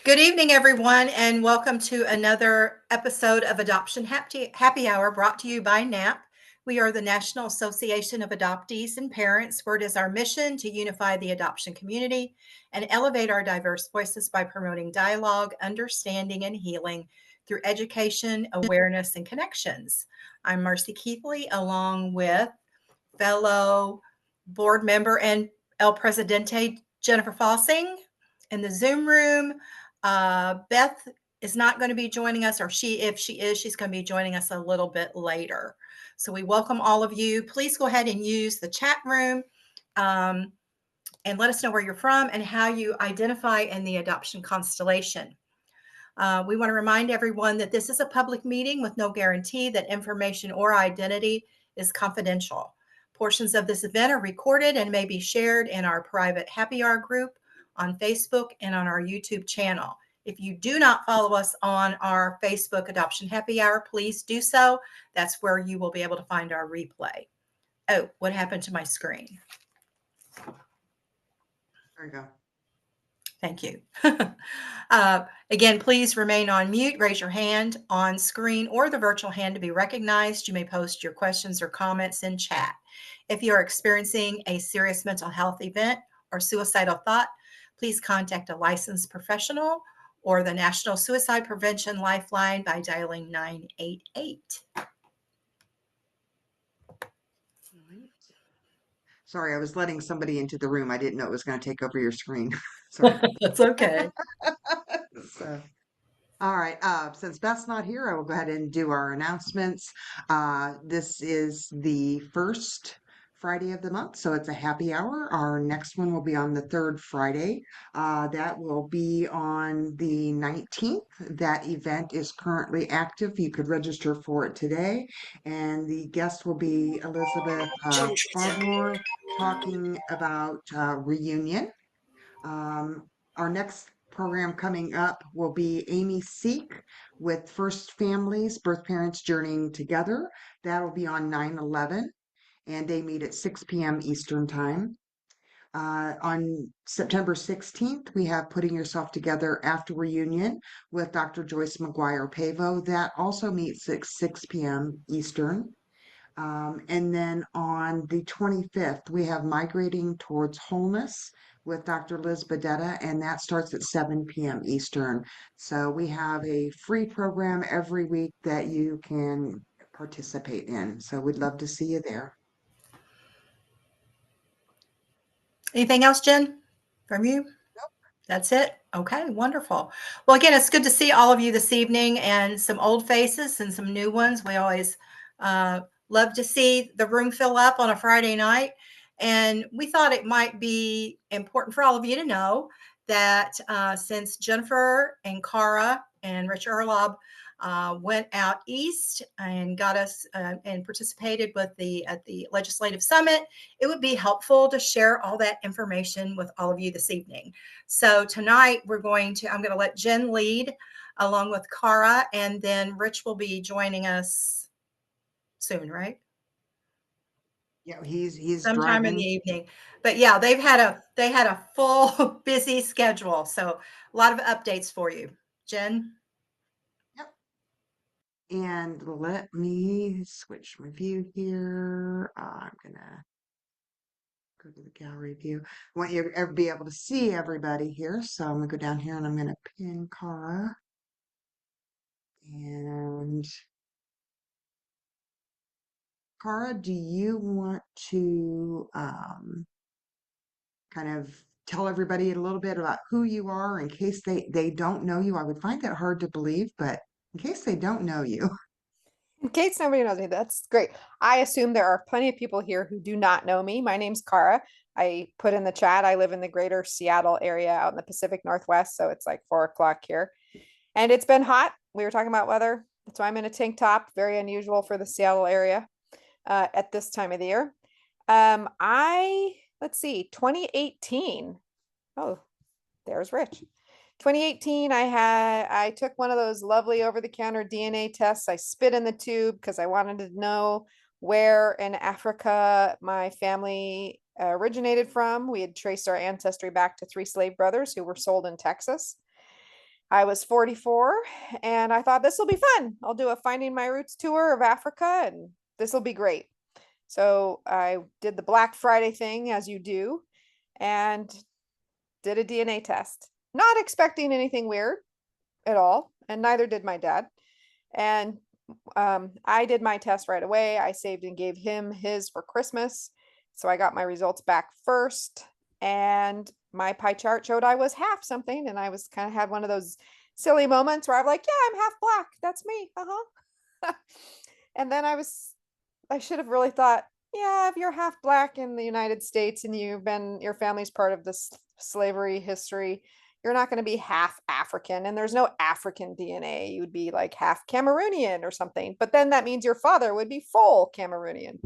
Good evening, everyone, and welcome to another episode of Adoption Happy Hour brought to you by NAAP. We are the National Association of Adoptees and Parents, where it is our mission to unify the adoption community and elevate our diverse voices by promoting dialogue, understanding, and healing through education, awareness, and connections. I'm Marcie Keithley, along with fellow board member and El Presidente Jennifer Fahlsing in the Zoom room. Beth is not going to be joining us, or if she is, she's going to be joining us a little bit later. So we welcome all of you. Please go ahead and use the chat room and let us know where you're from and how you identify in the adoption constellation. We want to remind everyone that this is a public meeting with no guarantee that information or identity is confidential. Portions of this event are recorded and may be shared in our private happy hour group on Facebook and on our YouTube channel. If you do not follow us on our Facebook Adoption Happy Hour, please do so. That's where you will be able to find our replay. Oh, what happened to my screen? There you go. Thank you. Again, please remain on mute. Raise your hand on screen or the virtual hand to be recognized. You may post your questions or comments in chat. If you are experiencing a serious mental health event or suicidal thought, please contact a licensed professional or the National Suicide Prevention Lifeline by dialing 988. Sorry, I was letting somebody into the room. I didn't know it was going to take over your screen. Sorry. That's okay. So, all right. Since Beth's not here, I will go ahead and do our announcements. This is the first Friday of the month, so it's a happy hour. Our next one will be on the third Friday. That will be on the 19th. That event is currently active. You could register for it today. And the guest will be Elizabeth Farmore talking about reunion. Our next program coming up will be Amy Seek with First Families, Birth Parents Journeying Together. That'll be on 9/11, and they meet at 6 p.m. Eastern Time. On September 16th, we have Putting Yourself Together After Reunion with Dr. Joyce McGuire Pavo. That also meets at 6 p.m. Eastern. And then on the 25th, we have Migrating Towards Wholeness with Dr. Liz Bedetta, and that starts at 7 p.m. Eastern. So we have a free program every week that you can participate in. So we'd love to see you there. Anything else, Jen, from you? Nope. That's it? Okay, wonderful. Well, again, it's good to see all of you this evening and some old faces and some new ones. We always love to see the room fill up on a Friday night. And we thought it might be important for all of you to know that since Jennifer and Cara and Rich Uhrlaub went out east and got us and participated with at the legislative summit, it would be helpful to share all that information with all of you this evening. So tonight I'm going to let Jen lead along with Cara, and then Rich will be joining us soon, right? Yeah, he's Sometime in the driving. evening. But yeah, they had a full busy schedule. So a lot of updates for you. Jen? Yep. And let me switch my view here. I'm gonna go to the gallery view. I want you to be able to see everybody here. So I'm gonna go down here and I'm gonna pin Cara. And Cara, do you want to kind of tell everybody a little bit about who you are in case they don't know you? I would find that hard to believe, but in case they don't know you. In case nobody knows me, that's great. I assume there are plenty of people here who do not know me. My name's Cara. I put in the chat, I live in the greater Seattle area out in the Pacific Northwest, so it's like 4 o'clock here. And it's been hot. We were talking about weather. That's why I'm in a tank top, very unusual for the Seattle area at this time of the year. Let's see, 2018. Oh, there's Rich. 2018, I took one of those lovely over-the-counter DNA tests. I spit in the tube because I wanted to know where in Africa my family originated from. We had traced our ancestry back to 3 slave brothers who were sold in Texas. I was 44 and I thought this will be fun. I'll do a Finding My Roots tour of Africa and this will be great. So I did the Black Friday thing as you do and did a DNA test, not expecting anything weird at all. And neither did my dad. And I did my test right away. I saved and gave him his for Christmas. So I got my results back first. And my pie chart showed I was half something. And I was kind of had one of those silly moments where I'm like, yeah, I'm half black. That's me. Uh-huh. And then I should have really thought, yeah, if you're half black in the United States and your family's part of this slavery history, you're not going to be half African and there's no African DNA. You would be like half Cameroonian or something. But then that means your father would be full Cameroonian.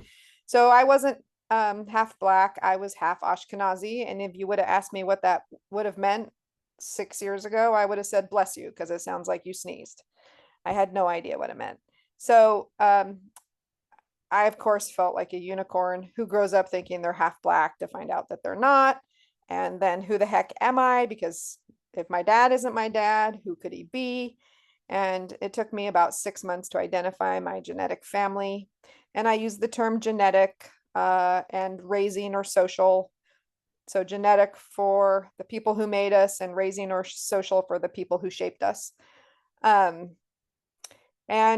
So I wasn't half black. I was half Ashkenazi. And if you would have asked me what that would have meant 6 years ago, I would have said, bless you, because it sounds like you sneezed. I had no idea what it meant. So I, of course, felt like a unicorn who grows up thinking they're half black to find out that they're not. And then who the heck am I? Because if my dad isn't my dad, who could he be? And it took me about 6 months to identify my genetic family. And I use the term genetic and raising or social. So genetic for the people who made us and raising or social for the people who shaped us. And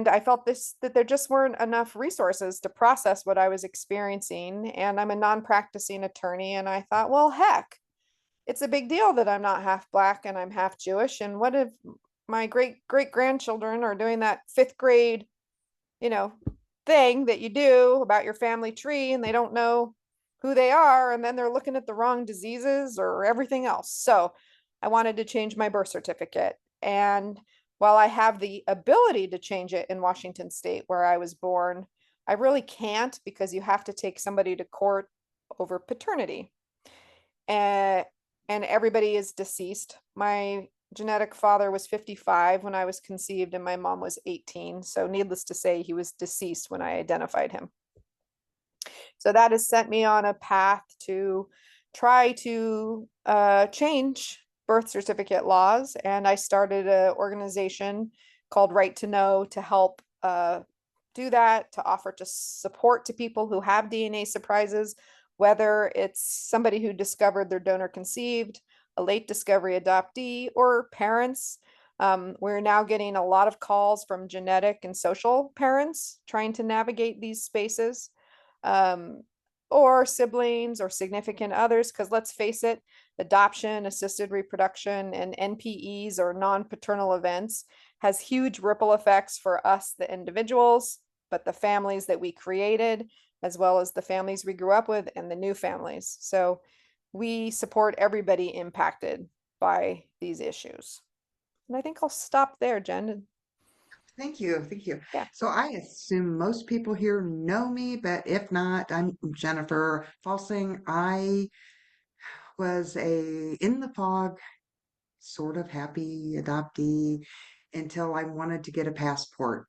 I felt that there just weren't enough resources to process what I was experiencing. And I'm a non-practicing attorney. And I thought, well, heck, it's a big deal that I'm not half black and I'm half Jewish. And what if my great grandchildren are doing that fifth grade, thing that you do about your family tree and they don't know who they are. And then they're looking at the wrong diseases or everything else. So I wanted to change my birth certificate. And while I have the ability to change it in Washington State where I was born, I really can't because you have to take somebody to court over paternity. And everybody is deceased. My genetic father was 55 when I was conceived and my mom was 18. So needless to say, he was deceased when I identified him. So that has set me on a path to try to change birth certificate laws. And I started an organization called Right to Know to help do that, to offer to support to people who have DNA surprises, whether it's somebody who discovered their donor conceived, a late discovery adoptee, or parents. We're now getting a lot of calls from genetic and social parents trying to navigate these spaces, or siblings or significant others, because let's face it, adoption, assisted reproduction, and NPEs or non-paternal events has huge ripple effects for us, the individuals, but the families that we created, as well as the families we grew up with and the new families. So we support everybody impacted by these issues. And I think I'll stop there, Jen. Thank you. Thank you. Yeah. So I assume most people here know me, but if not, I'm Jennifer Fahlsing. I was in the fog, sort of happy adoptee until I wanted to get a passport.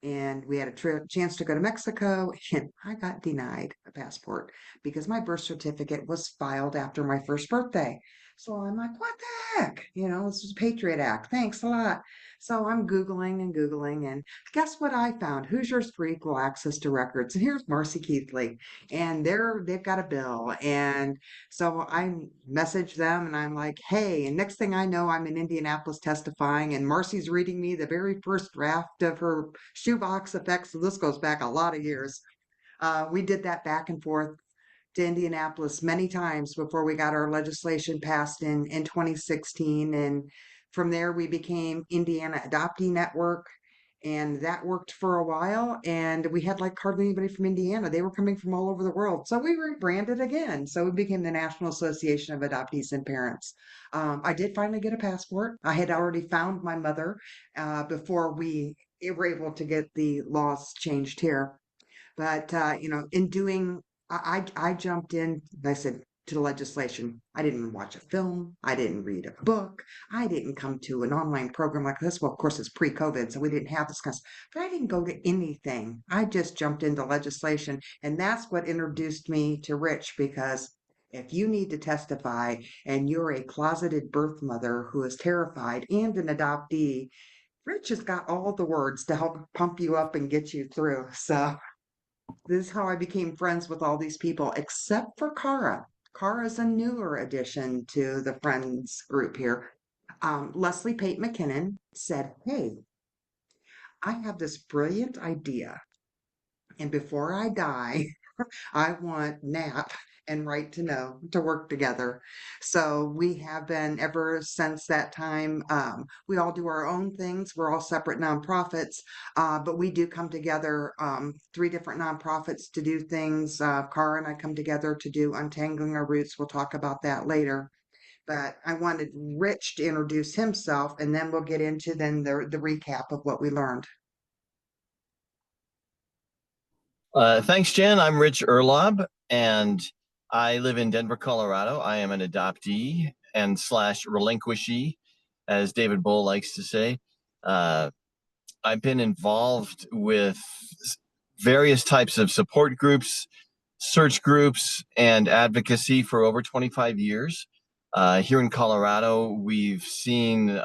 And we had a chance to go to Mexico, and I got denied a passport because my birth certificate was filed after my first birthday. So I'm like, what the heck? This is Patriot Act. Thanks a lot. So I'm Googling and Googling, and guess what I found? Hoosiers for equal access to records. And here's Marcie Keithley, and they've got a bill. And so I message them, and I'm like, hey, and next thing I know, I'm in Indianapolis testifying, and Marcie's reading me the very first draft of her shoebox effects. So this goes back a lot of years. We did that back and forth to Indianapolis many times before we got our legislation passed in 2016. And from there, we became Indiana Adoptee Network. And that worked for a while. And we had like hardly anybody from Indiana. They were coming from all over the world. So we rebranded again. So we became the National Association of Adoptees and Parents. I did finally get a passport. I had already found my mother before we were able to get the laws changed here. But in doing, I jumped in. I said to the legislation. I didn't watch a film. I didn't read a book. I didn't come to an online program like this. Well, of course, it's pre-COVID, so we didn't have this kind of stuff. But I didn't go to anything. I just jumped into legislation, and that's what introduced me to Rich because if you need to testify and you're a closeted birth mother who is terrified and an adoptee, Rich has got all the words to help pump you up and get you through. So this is how I became friends with all these people, except for Cara. Cara's a newer addition to the friends group here. Leslie Pate McKinnon said, "Hey, I have this brilliant idea. And before I die, I want NAAP and Right to Know to work together." So we have been ever since that time. We all do our own things. We're all separate nonprofits, but we do come together, three different nonprofits to do things. Cara and I come together to do Untangling Our Roots. We'll talk about that later. But I wanted Rich to introduce himself, and then we'll get into then the recap of what we learned. Thanks, Jen. I'm Rich Uhrlaub, and I live in Denver, Colorado. I am an adoptee and slash relinquishee, as David Bull likes to say. I've been involved with various types of support groups, search groups, and advocacy for over 25 years. Here in Colorado, we've seen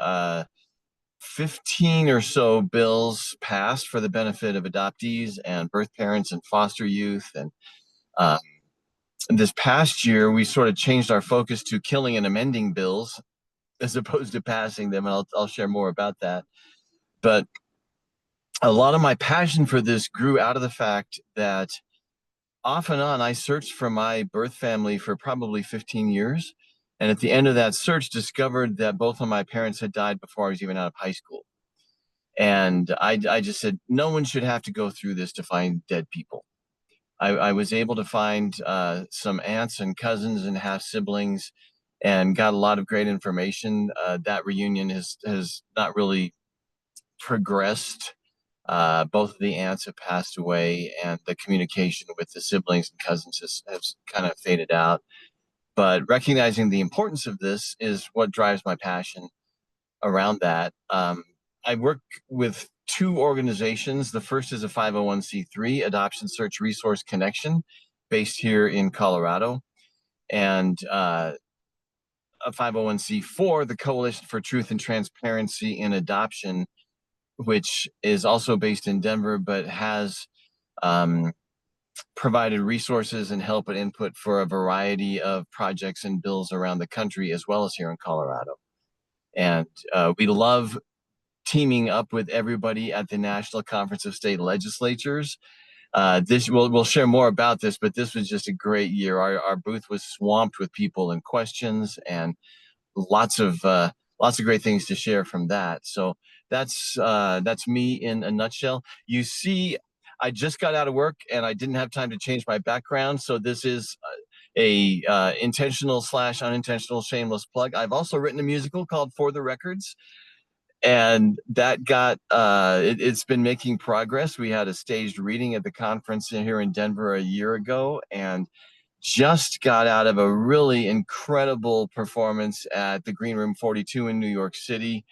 15 or so bills passed for the benefit of adoptees and birth parents and foster youth. And this past year, we sort of changed our focus to killing and amending bills as opposed to passing them. And I'll share more about that. But a lot of my passion for this grew out of the fact that off and on, I searched for my birth family for probably 15 years. And at the end of that search, discovered that both of my parents had died before I was even out of high school. And I just said, no one should have to go through this to find dead people. I was able to find some aunts and cousins and half siblings and got a lot of great information. That reunion has not really progressed. Both of the aunts have passed away, and the communication with the siblings and cousins has kind of faded out. But recognizing the importance of this is what drives my passion around that. I work with two organizations. The first is a 501c3, Adoption Search Resource Connection, based here in Colorado, and a 501c4, the Coalition for Truth and Transparency in Adoption, which is also based in Denver, but has provided resources and help and input for a variety of projects and bills around the country, as well as here in Colorado. And we love teaming up with everybody at the National Conference of State Legislators. We'll share more about this, but this was just a great year. Our booth was swamped with people and questions, and lots of great things to share from that. So that's me in a nutshell. You see, I just got out of work and I didn't have time to change my background, so this is a intentional / unintentional shameless plug. I've also written a musical called For the Records, and that got it's been making progress. We had a staged reading at the conference here in Denver a year ago, and just got out of a really incredible performance at the Green Room 42 in New York City,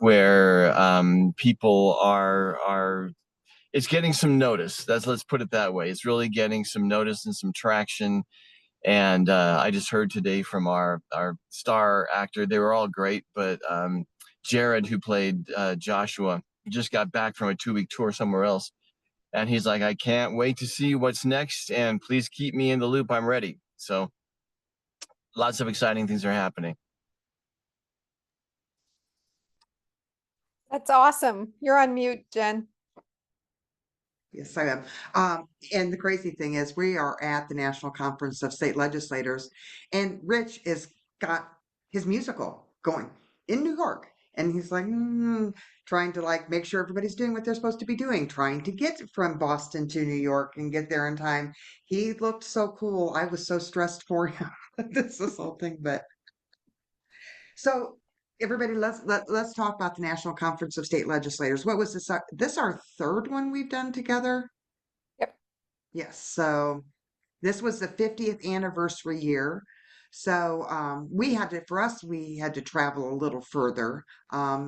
where people are it's getting some notice. Let's put it that way. It's really getting some notice and some traction. And I just heard today from our star actor. They were all great, but Jared, who played Joshua, just got back from a 2-week tour somewhere else. And he's like, I can't wait to see what's next, and please keep me in the loop. I'm ready. So lots of exciting things are happening. That's awesome. You're on mute, Jen. Yes, I am. And the crazy thing is, we are at the National Conference of State Legislators, and Rich has got his musical going in New York. And he's like, trying to make sure everybody's doing what they're supposed to be doing, trying to get from Boston to New York and get there in time. He looked so cool. I was so stressed for him. This whole thing, but so everybody, let's talk about the National Conference of State Legislators. What was this? This our third one we've done together? Yep. Yes. So this was the 50th anniversary year. So we had to travel a little further.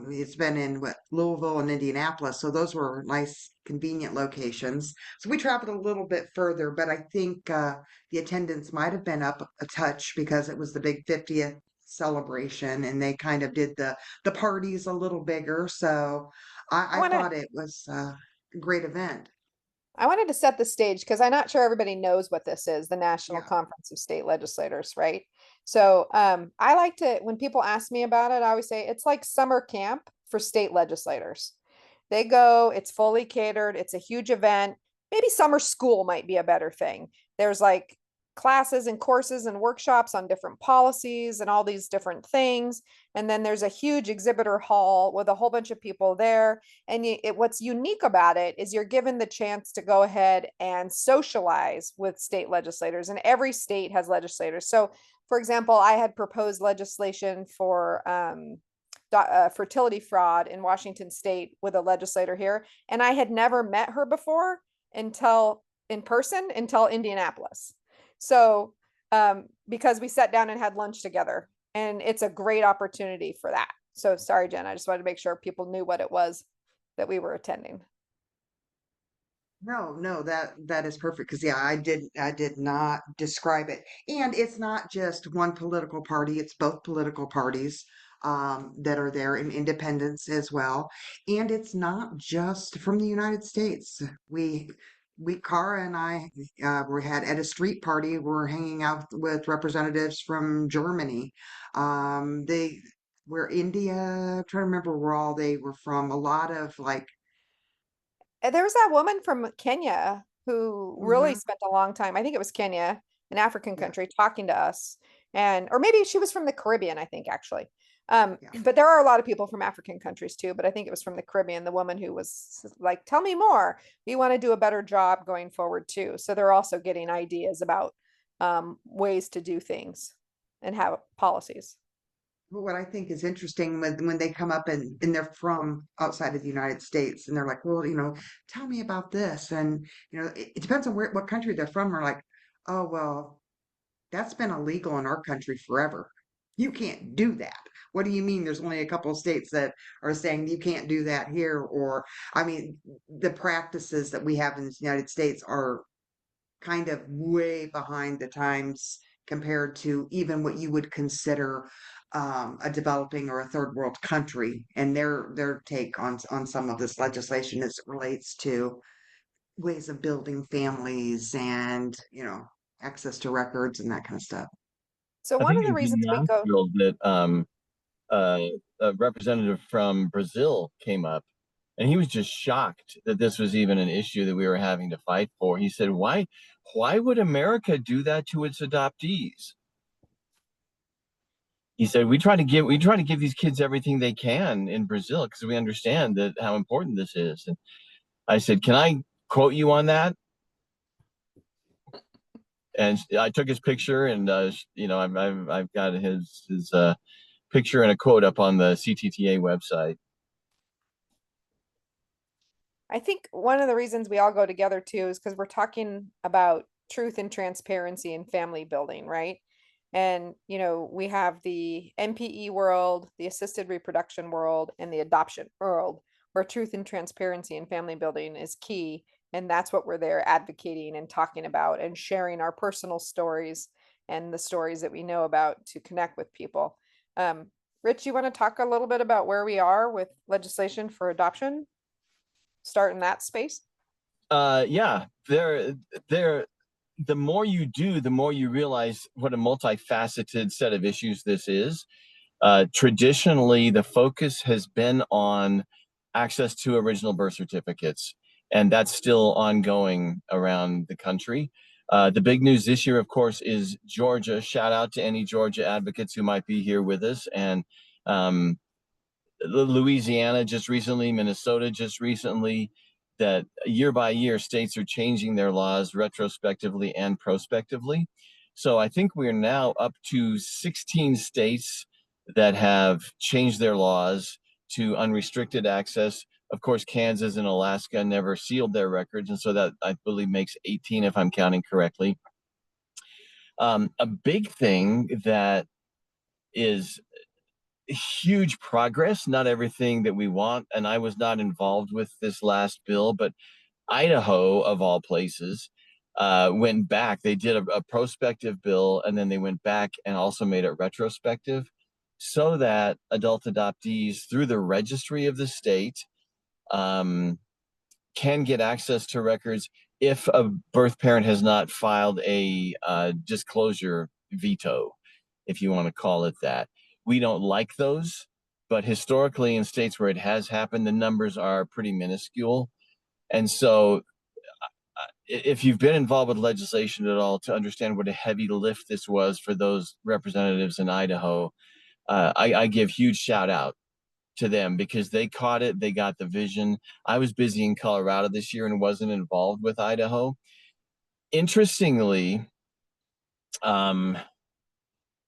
It's been in Louisville and Indianapolis, so those were nice, convenient locations. So we traveled a little bit further, but I think the attendance might have been up a touch because it was the big 50th celebration, and they kind of did the parties a little bigger. So I I want to thought it was a great event. I wanted to set the stage because I'm not sure everybody knows what this is, the National Yeah. Conference of State Legislators, right? So I like to, when people ask me about it, I always say it's like summer camp for state legislators. They go, it's fully catered, it's a huge event. Maybe summer school might be a better thing. There's like classes and courses and workshops on different policies and all these different things. And then there's a huge exhibitor hall with a whole bunch of people there. And what's unique about it is you're given the chance to go ahead and socialize with state legislators, and every state has legislators. So, for example, I had proposed legislation for fertility fraud in Washington State with a legislator here, and I had never met her before until in person until Indianapolis. So, because we sat down and had lunch together, and it's a great opportunity for that. So, sorry, Jen, I just wanted to make sure people knew what it was that we were attending. No, that is perfect because yeah, I did not describe it. And it's not just one political party, it's both political parties that are there and independents as well. And it's not just from the United States. We Cara and I we had at a street party, we're hanging out with representatives from Germany. They were India, I'm trying to remember where all they were from. A lot of like There was that woman from Kenya who really mhm, spent a long time. I think it was Kenya, an African yeah, country, talking to us. And or maybe she was from the Caribbean, I think actually. yeah. But there are a lot of people from African countries too, but I think it was from the Caribbean, the woman who was like, tell me more. We want to do a better job going forward too. So they're also getting ideas about ways to do things and have policies. But what I think is interesting when they come up and they're from outside of the United States and they're like, well, tell me about this. And, it depends on what country they're from. Are like, oh, well, that's been illegal in our country forever. You can't do that. What do you mean there's only a couple of states that are saying you can't do that here? Or, I mean, the practices that we have in the United States are kind of way behind the times compared to even what you would consider a developing or a third world country and their take on some of this legislation as it relates to ways of building families and access to records and that kind of stuff. So I one think of the it's in reasons we go, Nashville that uh, a representative from Brazil came up, and he was just shocked that this was even an issue that we were having to fight for. He said, why would America do that to its adoptees? He said, we try to give these kids everything they can in Brazil because we understand that how important this is. And I said, can I quote you on that? And I took his picture, and I've got his picture and a quote up on the CTTA website. I think one of the reasons we all go together too is because we're talking about truth and transparency and family building, right? And, we have the NPE world, the assisted reproduction world, and the adoption world, where truth and transparency and family building is key. And that's what we're there advocating and talking about and sharing our personal stories and the stories that we know about to connect with people. Rich, you want to talk a little bit about where we are with legislation for adoption? Start in that space? Yeah, the more you do, the more you realize what a multifaceted set of issues this is. Traditionally, the focus has been on access to original birth certificates, and that's still ongoing around the country. The big news this year, of course, is Georgia. Shout out to any Georgia advocates who might be here with us. And Louisiana just recently, Minnesota just recently, that year by year states are changing their laws retrospectively and prospectively. So I think we're now up to 16 states that have changed their laws to unrestricted access. Of course, Kansas and Alaska never sealed their records, and so that I believe makes 18 if I'm counting correctly. A big thing that is huge progress, not everything that we want, and I was not involved with this last bill, but Idaho, of all places, went back. They did a prospective bill, and then they went back and also made it retrospective so that adult adoptees, through the registry of the state, can get access to records if a birth parent has not filed a disclosure veto, if you want to call it that. We don't like those, but historically in states where it has happened, the numbers are pretty minuscule. And so if you've been involved with legislation at all to understand what a heavy lift this was for those representatives in Idaho, I give huge shout out to them because they caught it, they got the vision. I was busy in Colorado this year and wasn't involved with Idaho. Interestingly,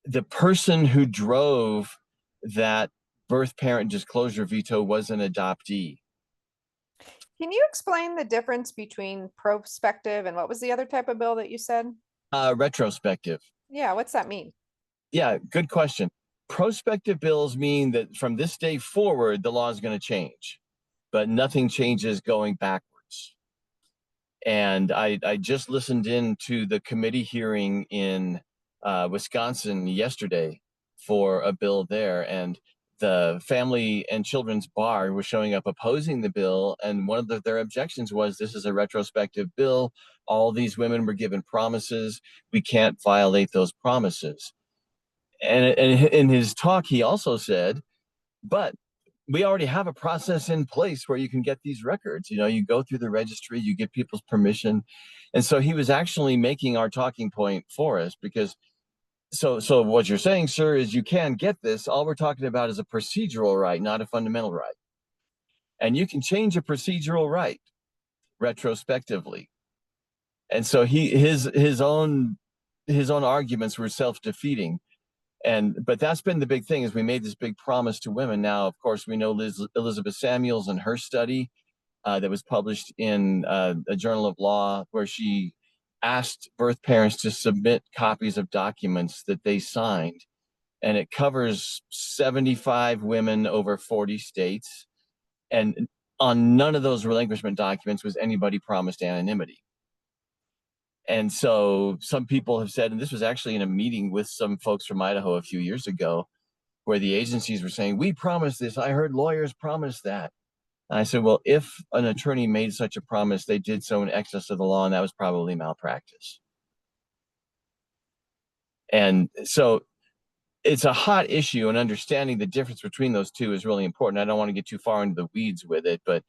the person who drove that birth parent disclosure veto was an adoptee. Can you explain the difference between prospective and what was the other type of bill that you said? Retrospective. Yeah, what's that mean? Yeah, good question. Prospective bills mean that from this day forward, the law is going to change, but nothing changes going backwards. And I just listened in to the committee hearing in Wisconsin yesterday for a bill there, and the Family and Children's Bar was showing up opposing the bill, and one of their objections was this is a retrospective bill. All these women were given promises. We can't violate those promises. And in his talk, he also said, but we already have a process in place where you can get these records. You know, you go through the registry, you get people's permission. And so he was actually making our talking point for us because so what you're saying, sir, is you can get this. All we're talking about is a procedural right, not a fundamental right. And you can change a procedural right retrospectively. And so his own arguments were self-defeating. But that's been the big thing is we made this big promise to women. Now, of course, we know Elizabeth Samuels and her study that was published in a Journal of Law, where she asked birth parents to submit copies of documents that they signed. And it covers 75 women over 40 states. And on none of those relinquishment documents was anybody promised anonymity. And so some people have said, and this was actually in a meeting with some folks from Idaho a few years ago, where the agencies were saying, we promised this. I heard lawyers promise that. And I said, well, if an attorney made such a promise, they did so in excess of the law, and that was probably malpractice. And so it's a hot issue, and understanding the difference between those two is really important. I don't want to get too far into the weeds with it, but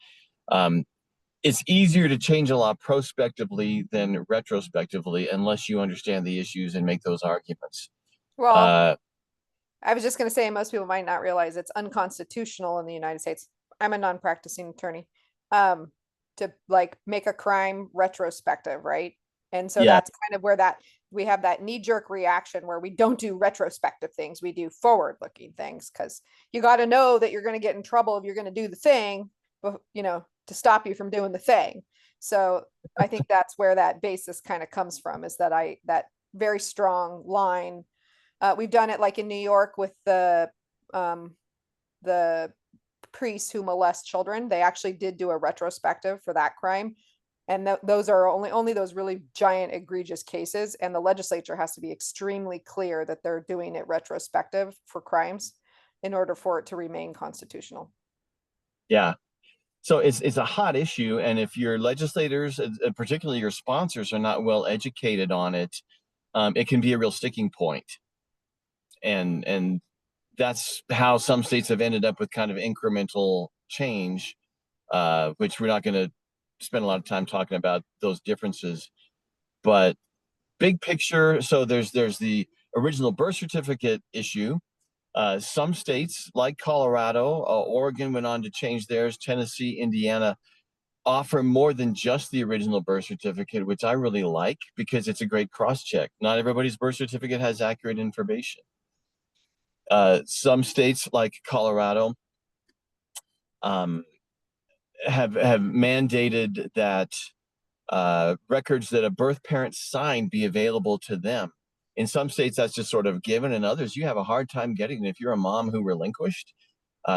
it's easier to change a law prospectively than retrospectively unless you understand the issues and make those arguments. Well, I was just going to say, most people might not realize it's unconstitutional in the United States. I'm a non-practicing attorney, to like make a crime retrospective, right? And so that's kind of where we have that knee-jerk reaction where we don't do retrospective things. We do forward-looking things because you got to know that you're going to get in trouble if you're going to do the thing, but to stop you from doing the thing. So I think that's where that basis kind of comes from, is that that very strong line. We've done it like in New York with the priests who molest children. They actually did do a retrospective for that crime. And those are only those really giant, egregious cases. And the legislature has to be extremely clear that they're doing it retrospective for crimes in order for it to remain constitutional. Yeah. So it's a hot issue. And if your legislators, particularly your sponsors, are not well educated on it, it can be a real sticking point. And that's how some states have ended up with kind of incremental change, which we're not going to spend a lot of time talking about those differences. But big picture, so there's the original birth certificate issue. Some states like Colorado, Oregon went on to change theirs, Tennessee, Indiana, offer more than just the original birth certificate, which I really like because it's a great cross-check. Not everybody's birth certificate has accurate information. Some states like Colorado have mandated that records that a birth parent signed be available to them In some states, that's just sort of given. In others, you have a hard time getting it. If you're a mom who relinquished,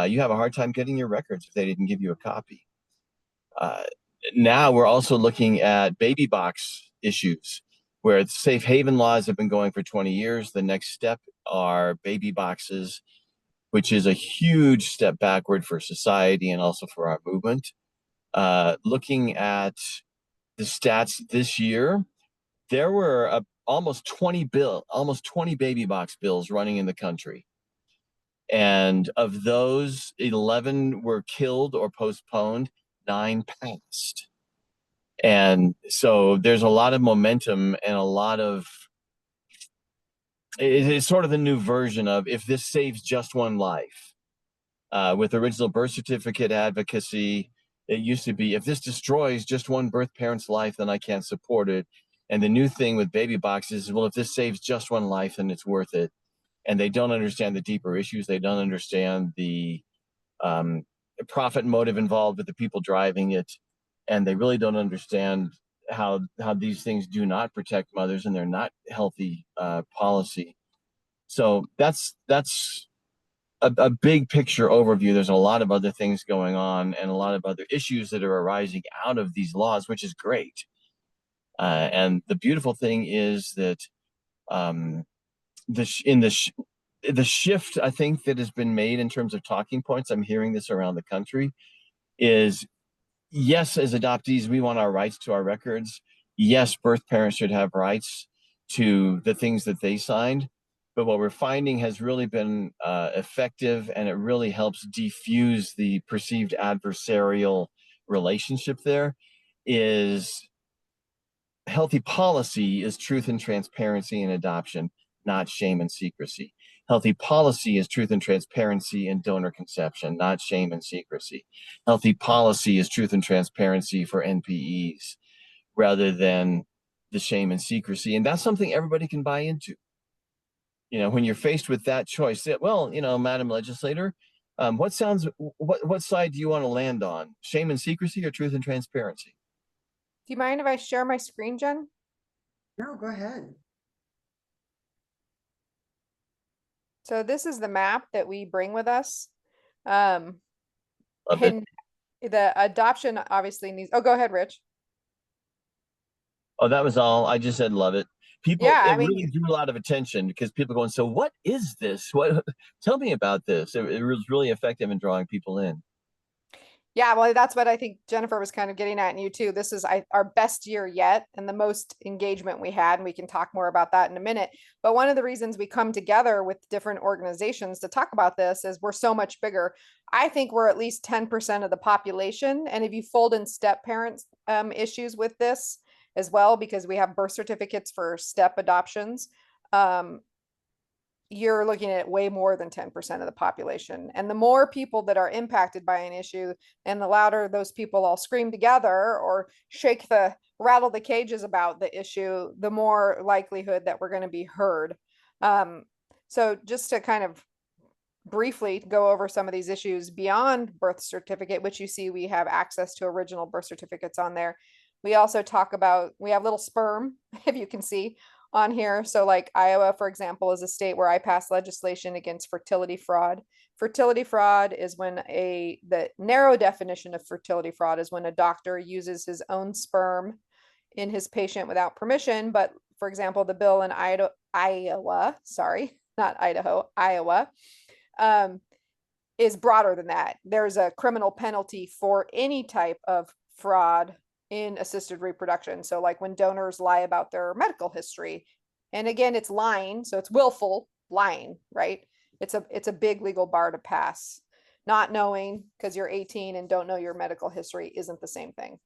you have a hard time getting your records if they didn't give you a copy. Now we're also looking at baby box issues, where safe haven laws have been going for 20 years. The next step are baby boxes, which is a huge step backward for society and also for our movement. Looking at the stats this year, there were almost 20 baby box bills running in the country. And of those, 11 were killed or postponed, 9 passed. And so there's a lot of momentum and a lot of, it's sort of the new version of if this saves just one life. With original birth certificate advocacy, it used to be if this destroys just one birth parent's life, then I can't support it. And the new thing with baby boxes is, well, if this saves just one life, then it's worth it. And they don't understand the deeper issues. They don't understand the profit motive involved with the people driving it. And they really don't understand how these things do not protect mothers, and they're not healthy policy. So that's a big picture overview. There's a lot of other things going on and a lot of other issues that are arising out of these laws, which is great. And the beautiful thing is that the shift, I think, that has been made in terms of talking points, I'm hearing this around the country, is yes, as adoptees, we want our rights to our records. Yes, birth parents should have rights to the things that they signed. But what we're finding has really been effective, and it really helps defuse the perceived adversarial relationship there, is healthy policy is truth and transparency in adoption, not shame and secrecy. Healthy policy is truth and transparency in donor conception, not shame and secrecy. Healthy policy is truth and transparency for NPEs rather than the shame and secrecy. And that's something everybody can buy into. You know, when you're faced with that choice, well, you know, Madam Legislator, what side do you want to land on? Shame and secrecy or truth and transparency? Do you mind if I share my screen, Jen? No, go ahead. So this is the map that we bring with us. Love it. And the adoption obviously needs, oh, go ahead, Rich. Oh, that was all. I just said love it. People, Yeah, it I mean, really drew a lot of attention because people going, so what is this? What? Tell me about this. It was really effective in drawing people in. yeah, well, that's what I think Jennifer was kind of getting at, and you too. This is our best year yet and the most engagement we had, and we can talk more about that in a minute. But one of the reasons we come together with different organizations to talk about this is we're so much bigger. I think we're at least 10% of the population. And if you fold in step parents issues with this as well, because we have birth certificates for step adoptions, you're looking at way more than 10% of the population. And the more people that are impacted by an issue, and the louder those people all scream together or rattle the cages about the issue, the more likelihood that we're going to be heard. So just to kind of briefly go over some of these issues beyond birth certificate, which you see we have access to original birth certificates on there. We also talk about, we have little sperm, if you can see on here. So like Iowa, for example, is a state where I passed legislation against fertility fraud. Fertility fraud is when the narrow definition of fertility fraud is when a doctor uses his own sperm in his patient without permission. But for example, the bill in Iowa, is broader than that. There's a criminal penalty for any type of fraud in assisted reproduction. So like when donors lie about their medical history, and again, it's lying. So it's willful lying, right? It's a big legal bar to pass. Not knowing because you're 18 and don't know your medical history isn't the same thing.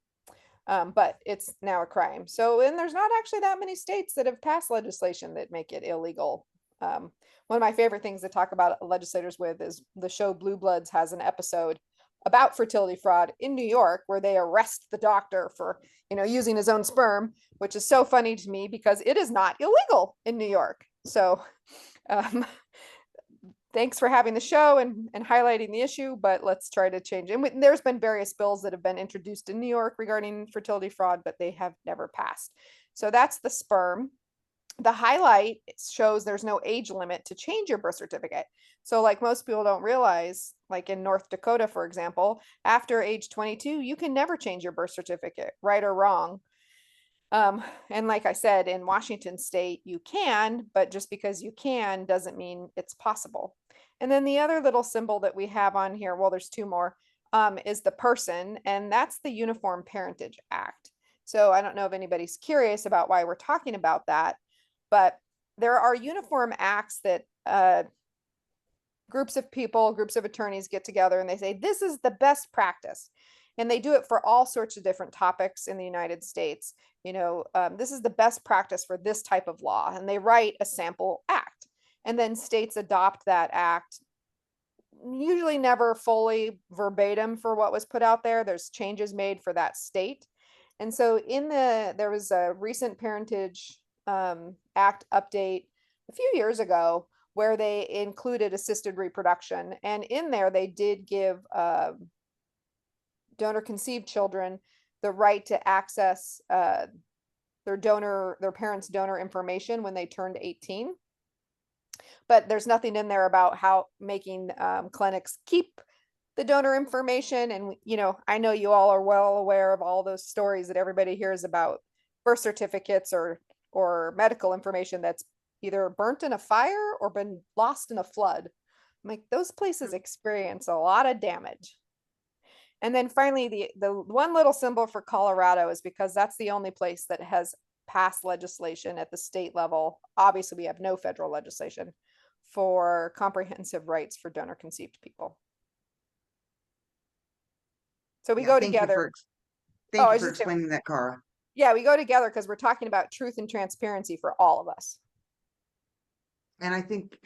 But it's now a crime. So, and there's not actually that many states that have passed legislation that make it illegal. One of my favorite things to talk about legislators with is the show Blue Bloods has an episode about fertility fraud in New York, where they arrest the doctor for, using his own sperm, which is so funny to me because it is not illegal in New York. So thanks for having the show and highlighting the issue, but let's try to change it. And there's been various bills that have been introduced in New York regarding fertility fraud, but they have never passed. So that's the sperm. the highlight shows there's no age limit to change your birth certificate. So like most people don't realize, like in North Dakota, for example, after age 22, you can never change your birth certificate, right or wrong. And like I said, in Washington state, you can, but just because you can doesn't mean it's possible. And then the other little symbol that we have on here, well, there's two more, is the person, and that's the Uniform Parentage Act. So I don't know if anybody's curious about why we're talking about that, but there are uniform acts that groups of people, groups of attorneys get together and they say, this is the best practice. And they do it for all sorts of different topics in the United States. This is the best practice for this type of law. And they write a sample act. And then states adopt that act, usually never fully verbatim for what was put out there. There's changes made for that state. And so there was a recent Parentage Act update a few years ago where they included assisted reproduction. And in there, they did give donor conceived children the right to access their parents' donor information when they turned 18. But there's nothing in there about how making clinics keep the donor information. And, I know you all are well aware of all those stories that everybody hears about birth certificates or medical information that's either burnt in a fire or been lost in a flood. I'm like, those places experience a lot of damage. And then finally, the one little symbol for Colorado is because that's the only place that has passed legislation at the state level. Obviously, we have no federal legislation for comprehensive rights for donor conceived people. So we go together. Thank you for explaining that, Cara. Yeah, we go together because we're talking about truth and transparency for all of us. And I think,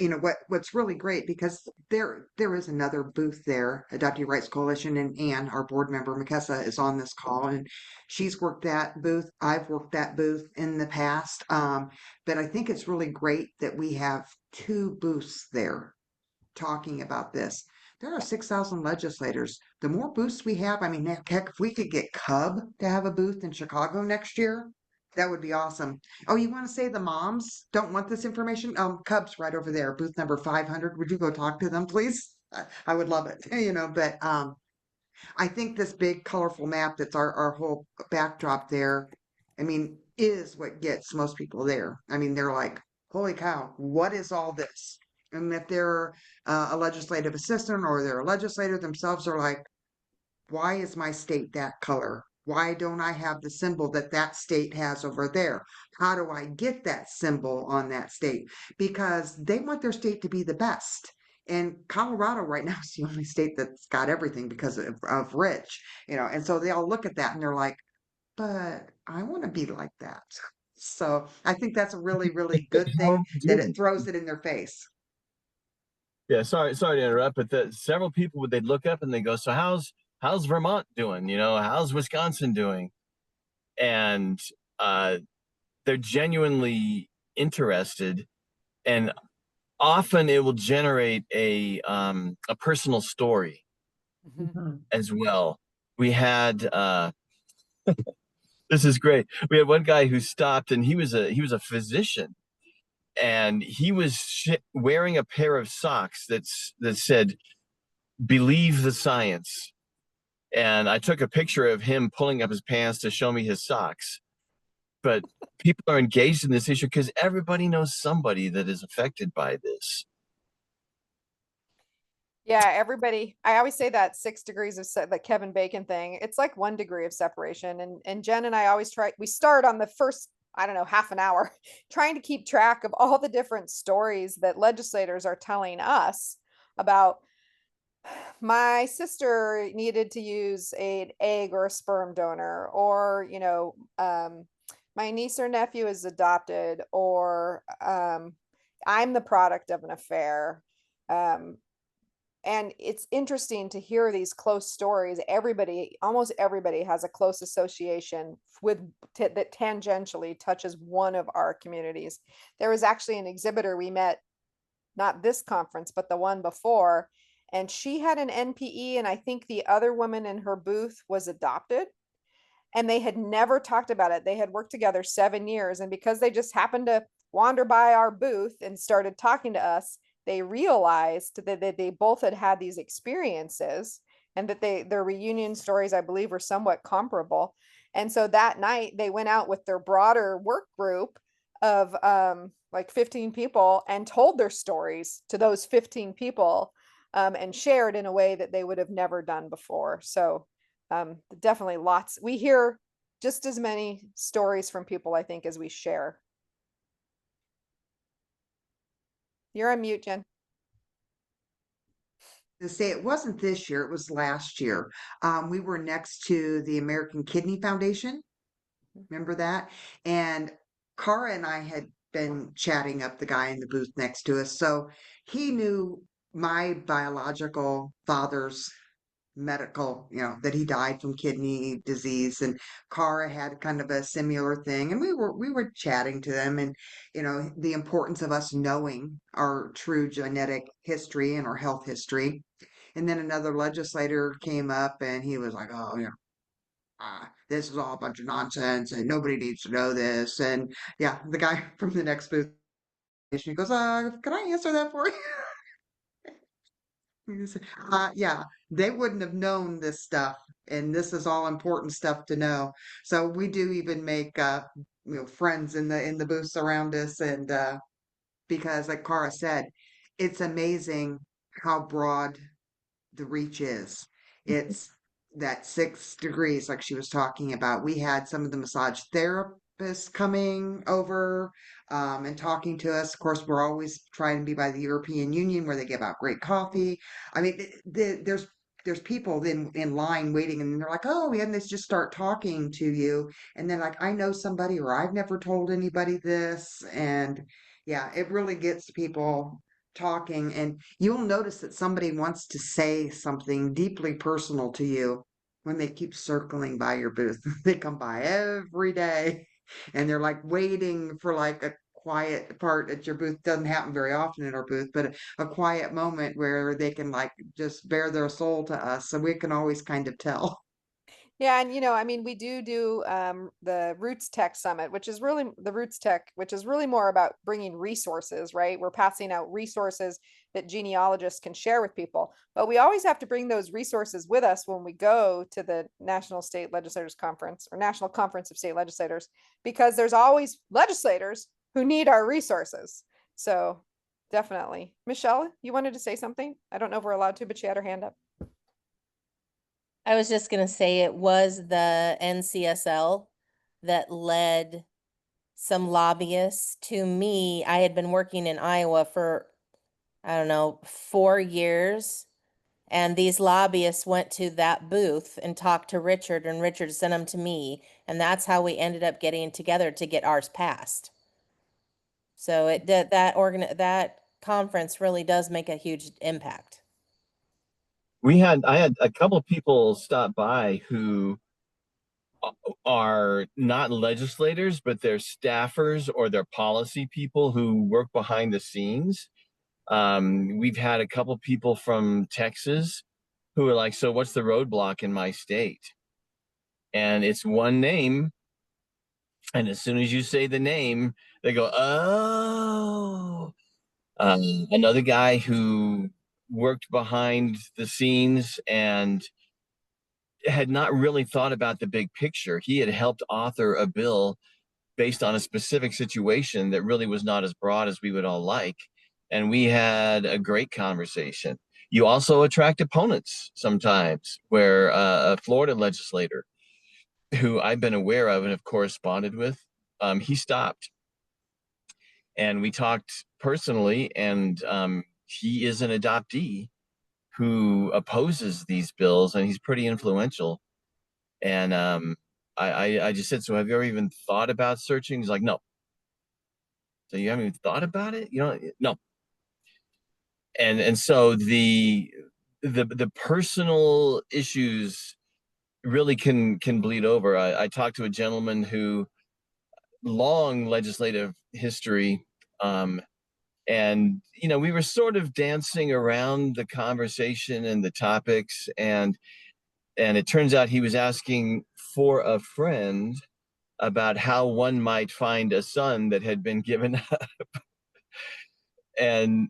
what's really great, because there is another booth there, Adoptee Rights Coalition, and Anne, our board member, Makessa, is on this call, and she's worked that booth. I've worked that booth in the past. But I think it's really great that we have two booths there talking about this. There are 6,000 legislators. The more booths we have, I mean, heck, if we could get Cub to have a booth in Chicago next year, that would be awesome. Oh, you want to say the moms don't want this information? Cub's right over there, booth number 500. Would you go talk to them, please? I would love it, but I think this big colorful map that's our whole backdrop there, I mean, is what gets most people there. I mean, they're like, holy cow, what is all this? And if they're a legislative assistant or they're a legislator themselves, are like, why is my state that color? Why don't I have the symbol that that state has over there? How do I get that symbol on that state? Because they want their state to be the best. And Colorado right now is the only state that's got everything because of rich, and so they all look at that and they're like, but I want to be like that. So I think that's a really, really good thing that it throws it in their face. Yeah, sorry to interrupt, but several people they'd look up and they go, "So how's Vermont doing? How's Wisconsin doing?" And they're genuinely interested, and often it will generate a personal story as well. We had this is great. We had one guy who stopped, and he was a physician. And he was wearing a pair of socks that said, "Believe the science." And I took a picture of him pulling up his pants to show me his socks. But people are engaged in this issue because everybody knows somebody that is affected by this. Yeah, everybody. I always say that 6 degrees of the Kevin Bacon thing. It's like 1 degree of separation. And Jen and I always we start on the first, I don't know, half an hour, trying to keep track of all the different stories that legislators are telling us about. My sister needed to use an egg or a sperm donor, or, my niece or nephew is adopted, or I'm the product of an affair. And it's interesting to hear these close stories. Almost everybody has a close association that tangentially touches one of our communities. There was actually an exhibitor we met, not this conference, but the one before, and she had an NPE, and I think the other woman in her booth was adopted, and they had never talked about it. They had worked together 7 years, and because they just happened to wander by our booth and started talking to us, they realized that they both had these experiences, and that their reunion stories, I believe, were somewhat comparable. And so that night they went out with their broader work group of like 15 people and told their stories to those 15 people, and shared in a way that they would have never done before. So definitely lots. We hear just as many stories from people, I think, as we share. You're on mute, Jen. To say it wasn't this year, it was last year. We were next to the American Kidney Foundation. Remember that? And Cara and I had been chatting up the guy in the booth next to us. So he knew my biological father's medical, that he died from kidney disease, and Cara had kind of a similar thing. And we were chatting to them, and the importance of us knowing our true genetic history and our health history. And then another legislator came up and he was like, oh, this is all a bunch of nonsense and nobody needs to know this. And yeah, the guy from the next booth, he goes, can I answer that for you? He said, yeah, they wouldn't have known this stuff, and this is all important stuff to know. So we do even make friends in the booths around us, and because, like Cara said, it's amazing how broad the reach is. It's that 6 degrees, like she was talking about. We had some of the massage therapists coming over and talking to us. Of course, we're always trying to be by the European Union where they give out great coffee. I mean, there's people in line waiting, and they're like, oh, and they just start talking to you. And then, like, I know somebody, or I've never told anybody this. And yeah, it really gets people talking, and you'll notice that somebody wants to say something deeply personal to you when they keep circling by your booth. They come by every day, and they're like waiting for like a quiet part at your booth. Doesn't happen very often in our booth, but a quiet moment where they can like just bare their soul to us, so we can always kind of tell. Yeah, and I mean, we do the Roots Tech Summit, which is really the Roots Tech, which is really more about bringing resources, right? We're passing out resources that genealogists can share with people, but we always have to bring those resources with us when we go to the National State Legislators Conference or National Conference of State Legislators, because there's always legislators who need our resources. So definitely. Michelle, you wanted to say something? I don't know if we're allowed to, but she had her hand up. I was just going to say it was the NCSL that led some lobbyists to me. I had been working in Iowa for, I don't know, 4 years. And these lobbyists went to that booth and talked to Richard, and Richard sent them to me. And that's how we ended up getting together to get ours passed. So that conference really does make a huge impact. I had a couple of people stop by who are not legislators, but they're staffers or they're policy people who work behind the scenes. We've had a couple people from Texas who are like, so what's the roadblock in my state? And it's one name. And as soon as you say the name, they go, oh. Another guy who worked behind the scenes and had not really thought about the big picture. He had helped author a bill based on a specific situation that really was not as broad as we would all like. And we had a great conversation. You also attract opponents sometimes, where a Florida legislator who I've been aware of and have corresponded with, he stopped. And we talked personally, and he is an adoptee who opposes these bills, and he's pretty influential. And I just said, so have you ever even thought about searching? He's like, no. So you haven't even thought about it? No. And so the personal issues really can bleed over. I talked to a gentleman who long legislative history, and we were sort of dancing around the conversation and the topics, and it turns out he was asking for a friend about how one might find a son that had been given up. and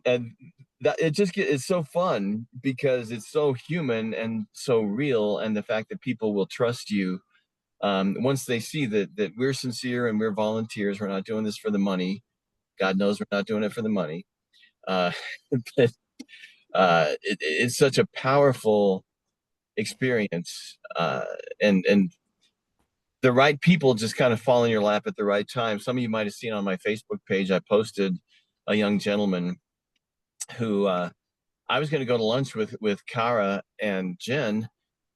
that it's so fun because it's so human and so real, and the fact that people will trust you once they see that we're sincere and we're volunteers. We're not doing this for the money. God knows we're not doing it for the money. But it's such a powerful experience, and the right people just kind of fall in your lap at the right time. Some of you might have seen on my Facebook page, I posted a young gentleman who I was going to go to lunch with Kara and Jen,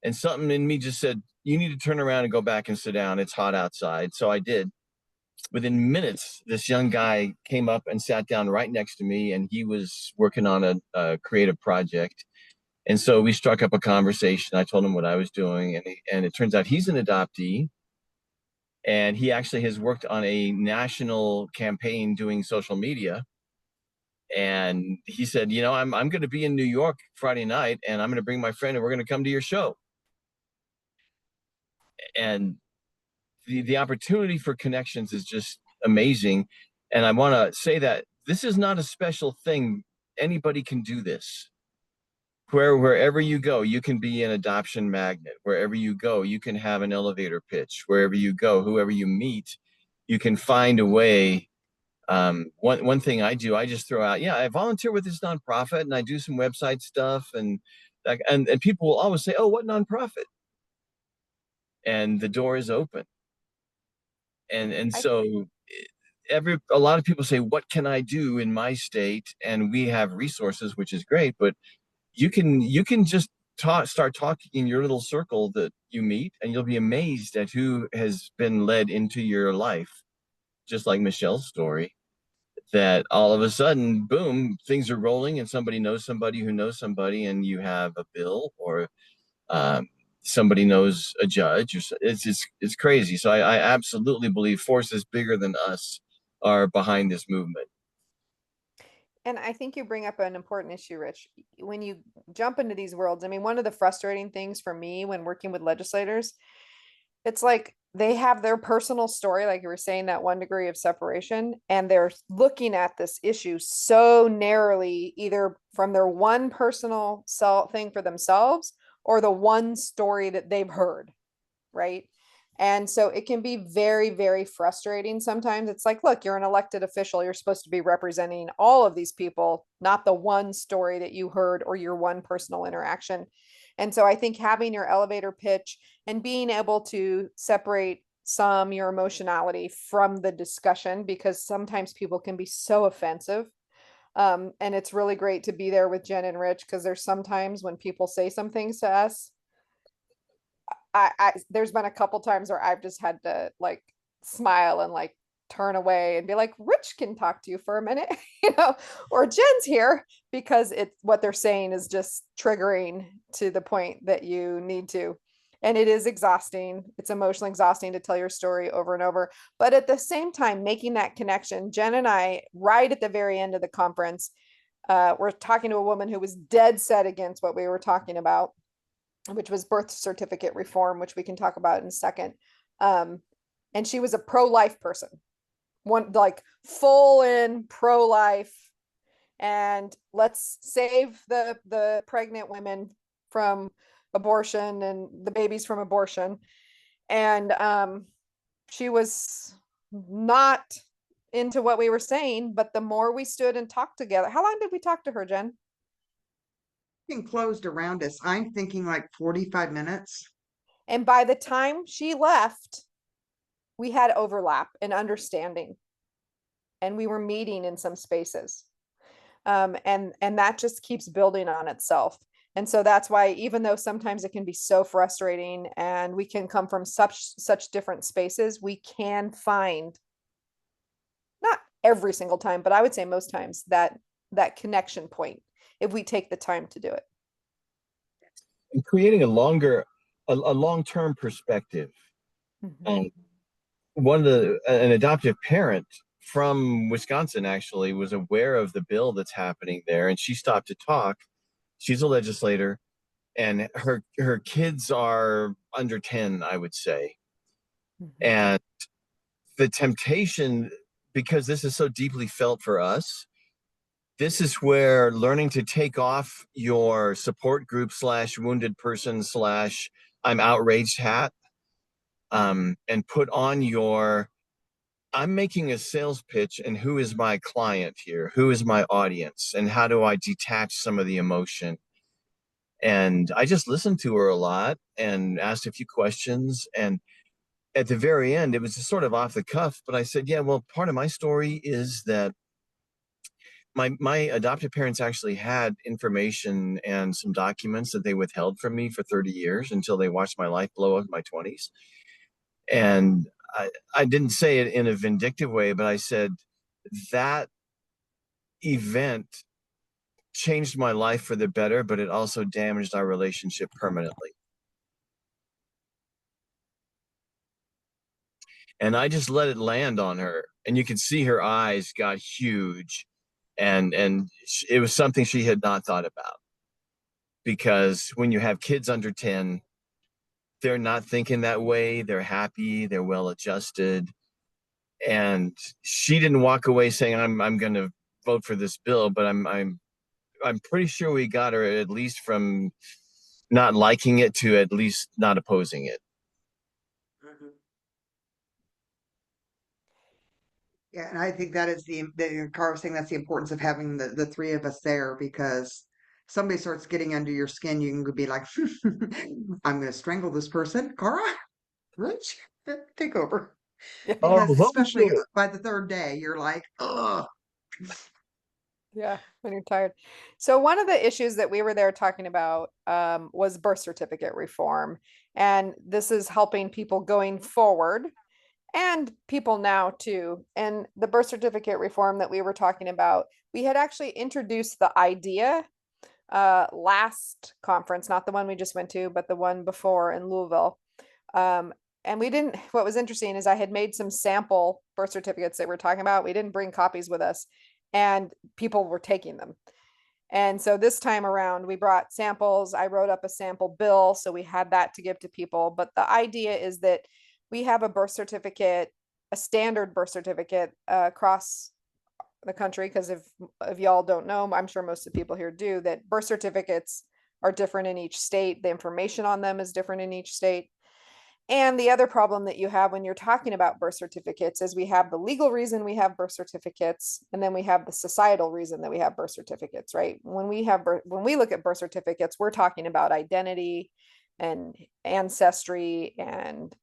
and something in me just said, you need to turn around and go back and sit down. It's hot outside. So I did. Within minutes, this young guy came up and sat down right next to me, and he was working on a creative project. And so we struck up a conversation. I told him what I was doing, and it turns out he's an adoptee, and he actually has worked on a national campaign doing social media. And he said, you know, I'm going to be in New York Friday night, and I'm going to bring my friend, and we're going to come to your show. And the opportunity for connections is just amazing. And I want to say that this is not a special thing. Anybody can do this. Wherever you go, you can be an adoption magnet. Wherever you go, you can have an elevator pitch. Wherever you go, whoever you meet, you can find a way. One thing I do, I just throw out, yeah, I volunteer with this nonprofit and I do some website stuff, and people will always say, oh, what nonprofit? And the door is open. And so a lot of people say, what can I do in my state? And we have resources, which is great, but you can just start talking in your little circle that you meet, and you'll be amazed at who has been led into your life, just like Michelle's story, that all of a sudden, boom, things are rolling, and somebody knows somebody who knows somebody, and you have a bill, or somebody knows a judge. It's crazy. So I absolutely believe forces bigger than us are behind this movement. And I think you bring up an important issue, Rich. When you jump into these worlds, I mean, one of the frustrating things for me when working with legislators, it's like they have their personal story, like you were saying, that 1 degree of separation, and they're looking at this issue so narrowly, either from their one personal thing for themselves or the one story that they've heard, right? And so it can be very, very frustrating sometimes. It's like, look, you're an elected official. You're supposed to be representing all of these people, not the one story that you heard or your one personal interaction. And so I think having your elevator pitch and being able to separate your emotionality from the discussion, because sometimes people can be so offensive. And it's really great to be there with Jen and Rich, because there's sometimes when people say some things to us, there's been a couple times where I've just had to like smile and like turn away and be like, Rich can talk to you for a minute, or Jen's here, because what they're saying is just triggering to the point that you need to. And it is exhausting. It's emotionally exhausting to tell your story over and over. But at the same time, making that connection, Jen and I, right at the very end of the conference, we're talking to a woman who was dead set against what we were talking about, which was birth certificate reform, which we can talk about in a second. And she was a pro-life person, one like full in pro-life, and let's save the pregnant women from abortion and the babies from abortion. And she was not into what we were saying, but the more we stood and talked together. How long did we talk to her, Jen? Closed around us. I'm thinking like 45 minutes. And by the time she left, we had overlap and understanding, and we were meeting in some spaces. And that just keeps building on itself. And so that's why, even though sometimes it can be so frustrating and we can come from such different spaces, we can find, not every single time, but I would say most times, that connection point, if we take the time to do it. And creating a long-term perspective. Mm-hmm. An adoptive parent from Wisconsin actually was aware of the bill that's happening there, and she stopped to talk. She's a legislator, and her kids are under 10, I would say. Mm-hmm. And the temptation, because this is so deeply felt for us, this is where learning to take off your support group / wounded person / I'm outraged hat, and put on your, I'm making a sales pitch, and who is my client here? Who is my audience? And how do I detach some of the emotion? And I just listened to her a lot and asked a few questions. And at the very end, it was just sort of off the cuff, but I said, yeah, well, part of my story is that my adoptive parents actually had information and some documents that they withheld from me for 30 years until they watched my life blow up in my 20s. And I didn't say it in a vindictive way, but I said that event changed my life for the better, but it also damaged our relationship permanently. And I just let it land on her, and you could see her eyes got huge, and it was something she had not thought about, because when you have kids under 10, they're not thinking that way. They're happy, they're well adjusted, and she didn't walk away saying I'm going to vote for this bill, but I'm pretty sure we got her at least from not liking it to at least not opposing it. Yeah, and I think that is the Cara was saying that's the importance of having the three of us there, because somebody starts getting under your skin, you can be like, I'm going to strangle this person. Cara, Rich, take over. Oh, Because especially by the third day, you're like, ugh. Yeah, when you're tired. So one of the issues that we were there talking about was birth certificate reform. And this is helping people going forward and people now too. And the birth certificate reform that we were talking about, we had actually introduced the idea last conference, not the one we just went to, but the one before in Louisville. And we didn't, what was interesting is I had made some sample birth certificates that we're talking about. We didn't bring copies with us, and people were taking them. And so this time around, we brought samples. I wrote up a sample bill, so we had that to give to people. But the idea is that we have a birth certificate, a standard birth certificate across the country. Because if y'all don't know, I'm sure most of the people here do, that birth certificates are different in each state. The information on them is different in each state. And the other problem that you have when you're talking about birth certificates is we have the legal reason we have birth certificates, and then we have the societal reason that we have birth certificates, right? When we look at birth certificates, we're talking about identity and ancestry and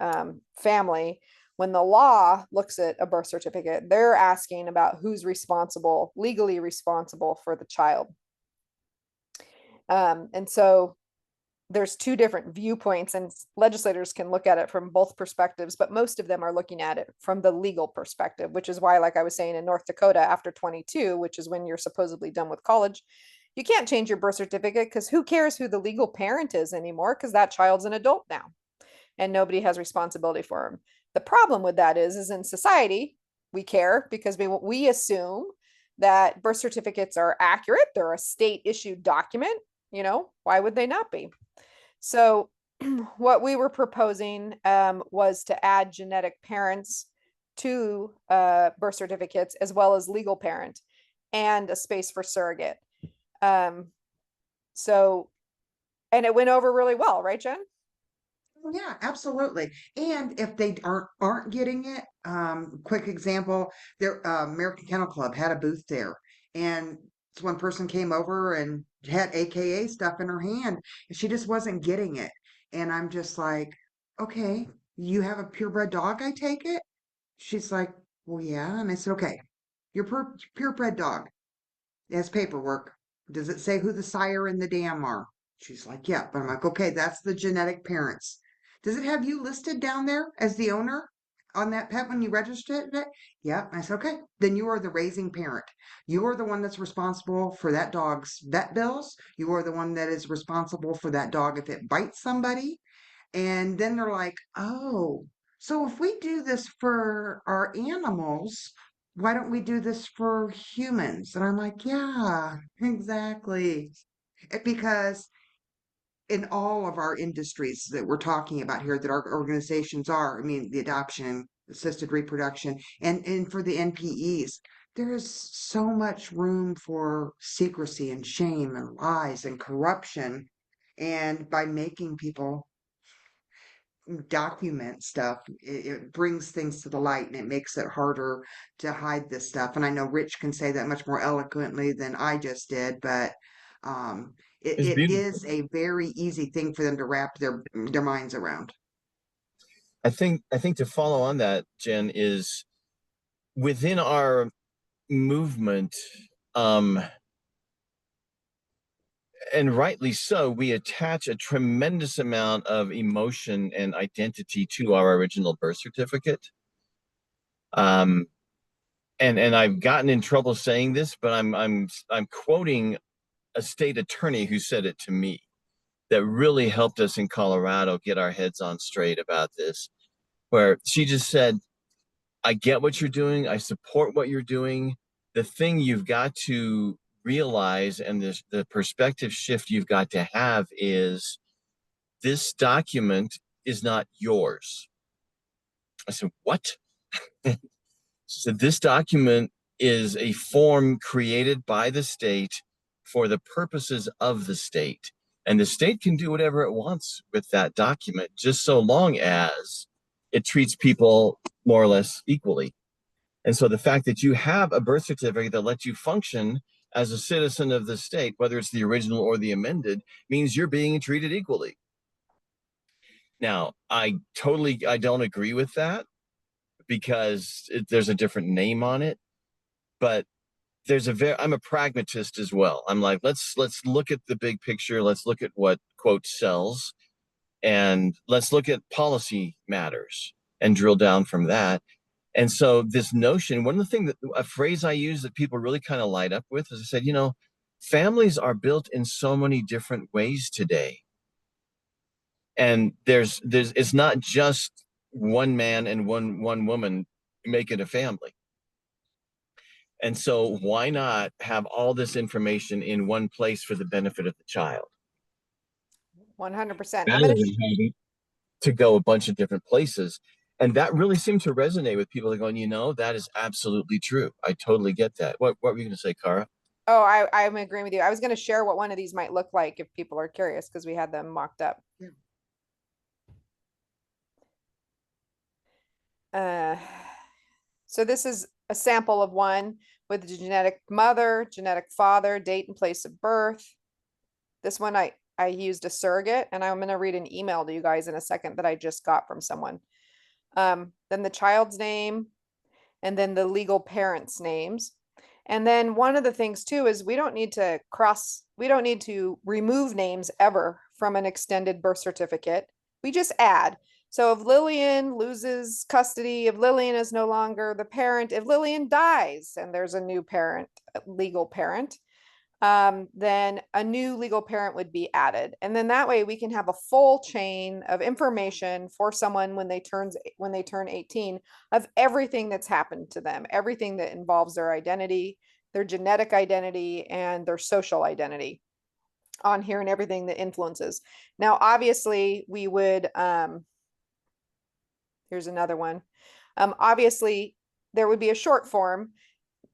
family. When the law looks at a birth certificate, they're asking about who's responsible, legally responsible for the child. And so there's two different viewpoints, and legislators can look at it from both perspectives, but most of them are looking at it from the legal perspective, which is why, like I was saying, in North Dakota, after 22, which is when you're supposedly done with college, you can't change your birth certificate, because who cares who the legal parent is anymore, because that child's an adult now and nobody has responsibility for him. The problem with that is in society, we care because we assume that birth certificates are accurate. They're a state issued document. Why would they not be? So what we were proposing was to add genetic parents to birth certificates, as well as legal parent, and a space for surrogate. And it went over really well, right, Jen? Yeah, absolutely. And if they aren't getting it, quick example, their American Kennel Club had a booth there, and this one person came over and had AKA stuff in her hand, and she just wasn't getting it. And I'm just like, okay, you have a purebred dog, I take it? She's like, well, yeah. And I said, okay, your purebred dog, it has paperwork. Does it say who the sire and the dam are? She's like, yeah. But I'm like, okay, that's the genetic parents. Does it have you listed down there as the owner on that pet when you registered it? Yeah. I said, okay, then you are the raising parent. You are the one that's responsible for that dog's vet bills. You are the one that is responsible for that dog if it bites somebody. And then they're like, oh, so if we do this for our animals, why don't we do this for humans? And I'm like, yeah, exactly. Because in all of our industries that we're talking about here, that our organizations are, I mean, the adoption assisted reproduction, and for the NPEs. There is so much room for secrecy and shame and lies and corruption. And by making people document stuff, it brings things to the light and it makes it harder to hide this stuff. And I know Rich can say that much more eloquently than I just did, but It's it beautiful. is a very easy thing for them to wrap their minds around. I think to follow on that, Jen, is within our movement, and rightly so, we attach a tremendous amount of emotion and identity to our original birth certificate. And I've gotten in trouble saying this, but I'm quoting a state attorney who said it to me, that really helped us in Colorado get our heads on straight about this, where she just said, I get what you're doing. I support what you're doing. The thing you've got to realize, and the perspective shift you've got to have, is this document is not yours. I said, what? She said, this document is a form created by the state for the purposes of the state. And the state can do whatever it wants with that document, just so long as it treats people more or less equally. And so the fact that you have a birth certificate that lets you function as a citizen of the state, whether it's the original or the amended, means you're being treated equally. Now, I don't agree with that, because there's a different name on it, but I'm a pragmatist as well. I'm like, let's look at the big picture. Let's look at what quote sells, and let's look at policy matters and drill down from that. And so this notion, one of the things, a phrase I use that people really kind of light up with, is I said, families are built in so many different ways today. And it's not just one man and one woman make it a family. And so why not have all this information in one place for the benefit of the child? 100%. Rather than having to go a bunch of different places. And that really seemed to resonate with people. They're going, that is absolutely true. I totally get that. What were you going to say, Cara? Oh, I'm agreeing with you. I was going to share what one of these might look like if people are curious, because we had them mocked up. So this is a sample of one with the genetic mother, genetic father, date and place of birth. This one I used a surrogate, and I'm going to read an email to you guys in a second that I just got from someone. Then the child's name, and then the legal parents' names. And then one of the things too is we don't need to remove names ever from an extended birth certificate. We just add. So if Lillian loses custody, if Lillian is no longer the parent, if Lillian dies and there's a new parent, legal parent, then a new legal parent would be added. And then that way we can have a full chain of information for someone when they turn 18, of everything that's happened to them, everything that involves their identity, their genetic identity, and their social identity on here, and everything that influences. Now, obviously we would, here's another one. Obviously there would be a short form.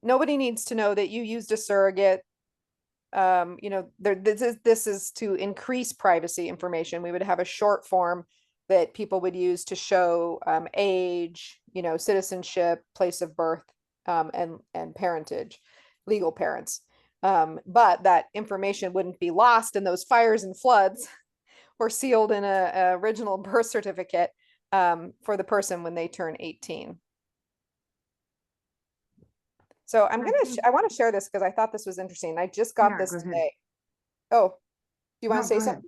Nobody needs to know that you used a surrogate. This is to increase privacy information. We would have a short form that people would use to show age, citizenship, place of birth, and parentage, legal parents. But that information wouldn't be lost in those fires and floods or sealed in a original birth certificate for the person when they turn 18. So I want to share this because I thought this was interesting. I just got this today. Oh, do you want to say something?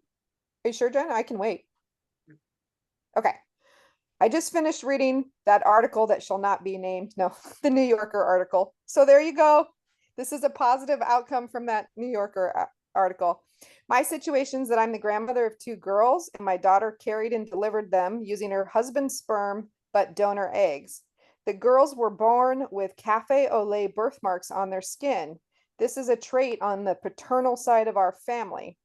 Are you sure, Jen? I can wait. Okay. I just finished reading that article that shall not be named. No, the New Yorker article. So there you go. This is a positive outcome from that New Yorker article. My situation is that I'm the grandmother of 2 girls, and my daughter carried and delivered them using her husband's sperm, but donor eggs. The girls were born with cafe au lait birthmarks on their skin. This is a trait on the paternal side of our family.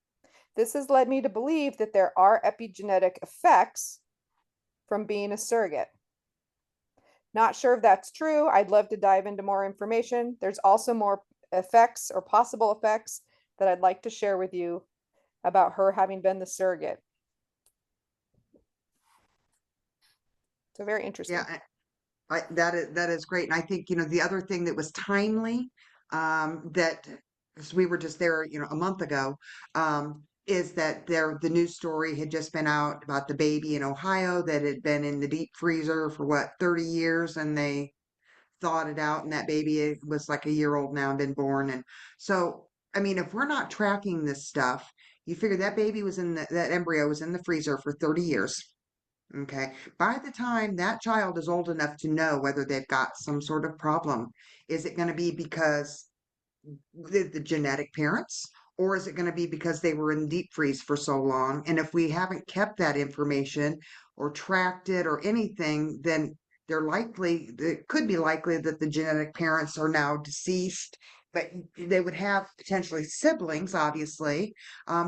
This has led me to believe that there are epigenetic effects from being a surrogate. Not sure if that's true. I'd love to dive into more information. There's also more effects or possible effects that I'd like to share with you about her having been the surrogate. So very interesting. Yeah, that is great. And I think, the other thing that was timely, that, because we were just there, a month ago, is that the news story had just been out about the baby in Ohio that had been in the deep freezer for 30 years, and they thawed it out, and that baby was like a year old now and been born. And so, I mean, if we're not tracking this stuff, you figure that baby was that embryo was in the freezer for 30 years. Okay. By the time that child is old enough to know whether they've got some sort of problem, is it going to be because the genetic parents, or is it going to be because they were in deep freeze for so long? And if we haven't kept that information or tracked it or anything, then it could be likely that the genetic parents are now deceased, but they would have potentially siblings, obviously.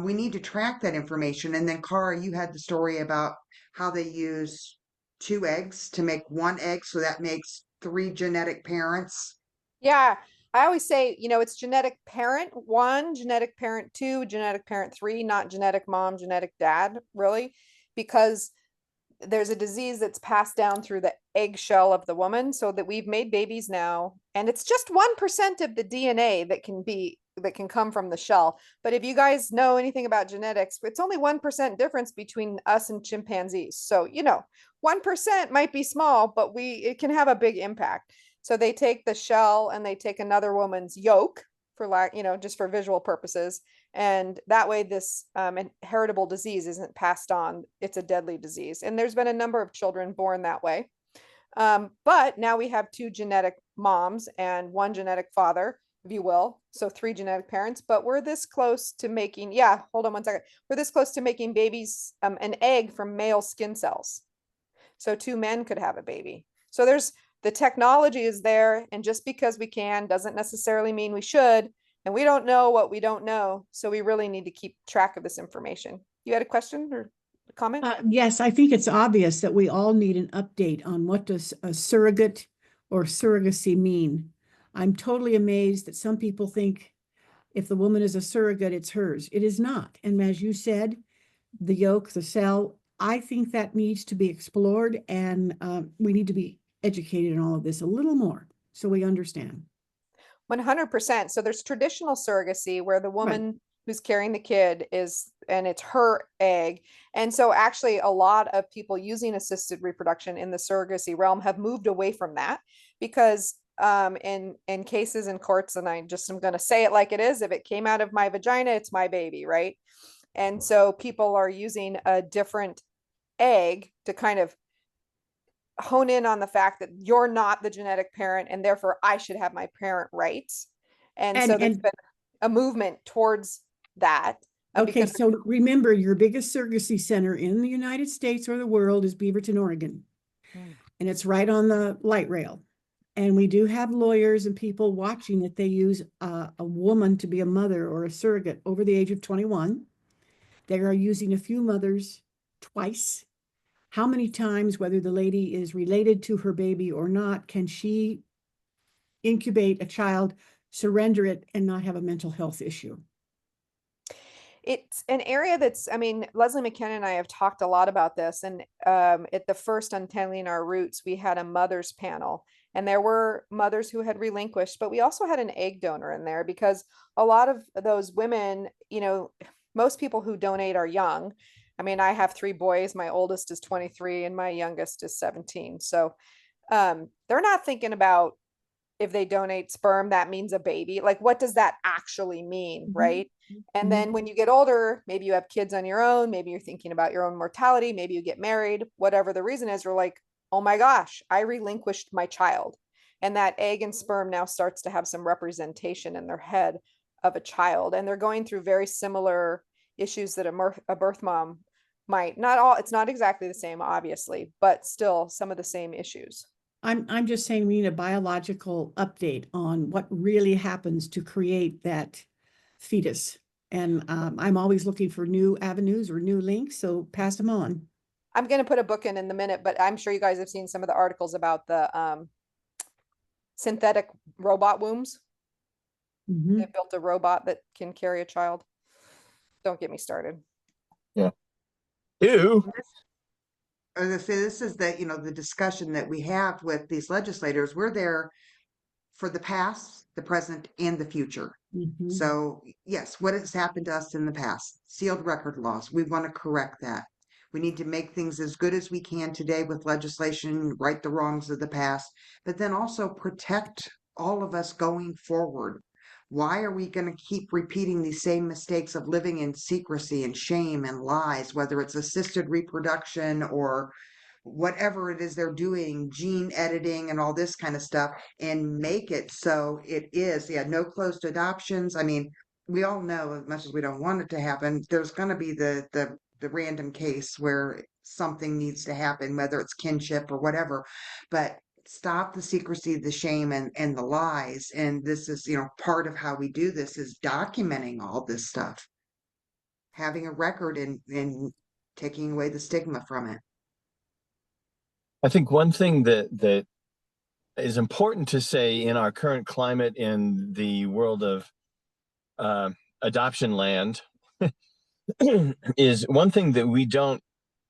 We need to track that information. And then, Cara, you had the story about how they use 2 eggs to make 1 egg, so that makes 3 genetic parents. Yeah, I always say, it's genetic parent 1, genetic parent 2, genetic parent 3, not genetic mom, genetic dad, really, because there's a disease that's passed down through the eggshell of the woman, so that we've made babies now, and it's just 1% of the DNA that can come from the shell. But if you guys know anything about genetics, it's only 1% difference between us and chimpanzees. So, 1% might be small, but it can have a big impact. So they take the shell and they take another woman's yolk for just for visual purposes. And that way this inheritable disease isn't passed on. It's a deadly disease. And there's been a number of children born that way. But now we have 2 genetic moms and 1 genetic father, if you will. So 3 genetic parents, but we're this close to making, hold on 1 second. We're this close to making babies, an egg from male skin cells. So 2 men could have a baby. So the technology is there, and just because we can doesn't necessarily mean we should, and we don't know what we don't know, so we really need to keep track of this information. You had a question or a comment? Yes, I think it's obvious that we all need an update on what does a surrogate or surrogacy mean. I'm totally amazed that some people think if the woman is a surrogate, it's hers. It is not. And as you said, the yolk, the cell, I think that needs to be explored, and we need to be educated in all of this a little more so we understand. 100%. So there's traditional surrogacy where the woman who's carrying the kid and it's her egg. And so actually a lot of people using assisted reproduction in the surrogacy realm have moved away from that, because in cases in courts, and I'm going to say it like it is, if it came out of my vagina, it's my baby, right? And so people are using a different egg to kind of hone in on the fact that you're not the genetic parent, and therefore I should have my parent rights. And so there's been a movement towards that. Okay, so remember, your biggest surrogacy center in the United States or the world is Beaverton, Oregon. And it's right on the light rail. And we do have lawyers and people watching that they use a woman to be a mother or a surrogate over the age of 21. They are using a few mothers twice. How many times, whether the lady is related to her baby or not, can she incubate a child, surrender it, and not have a mental health issue? It's an area that's, Leslie McKenna and I have talked a lot about this. And at the first Untangling Our Roots, we had a mothers panel, and there were mothers who had relinquished, but we also had an egg donor in there, because a lot of those women, most people who donate are young. I have 3 boys. My oldest is 23 and my youngest is 17. So they're not thinking about if they donate sperm, that means a baby. Like, what does that actually mean, right? And then when you get older, maybe you have kids on your own, maybe you're thinking about your own mortality, maybe you get married, whatever the reason is, you're like, oh my gosh, I relinquished my child. And that egg and sperm now starts to have some representation in their head of a child. And they're going through very similar issues that a birth mom might. Not all, it's not exactly the same, obviously, but still some of the same issues. I'm just saying we need a biological update on what really happens to create that fetus. And I'm always looking for new avenues or new links, so pass them on. I'm going to put a book in the minute, but I'm sure you guys have seen some of the articles about the synthetic robot wombs. Mhm. They built a robot that can carry a child. Don't get me started. Yeah. Ew. As I say, this is the, the discussion that we have with these legislators. We're there for the past, the present, and the future. Mhm. So, yes, what has happened to us in the past? Sealed record laws. We want to correct that. We need to make things as good as we can today with legislation, right the wrongs of the past, but then also protect all of us going forward. Why are we going to keep repeating these same mistakes of living in secrecy and shame and lies, whether it's assisted reproduction or whatever it is they're doing, gene editing and all this kind of stuff, and make it so it is, yeah, no closed adoptions. I mean, we all know, as much as we don't want it to happen, there's going to be the random case where something needs to happen, whether it's kinship or whatever. But stop the secrecy, the shame, and the lies. And this is, part of how we do this is documenting all this stuff, having a record and taking away the stigma from it. I think one thing that is important to say in our current climate in the world of adoption land is one thing that we don't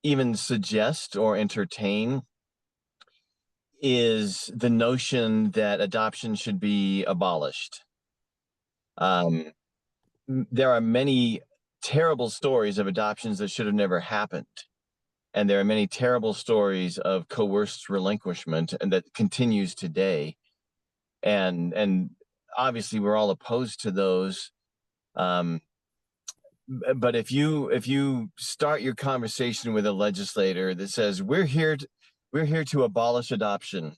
even suggest or entertain is the notion that adoption should be abolished. There are many terrible stories of adoptions that should have never happened. And there are many terrible stories of coerced relinquishment, and that continues today. And obviously we're all opposed to those. But if you start your conversation with a legislator that says we're here to abolish adoption,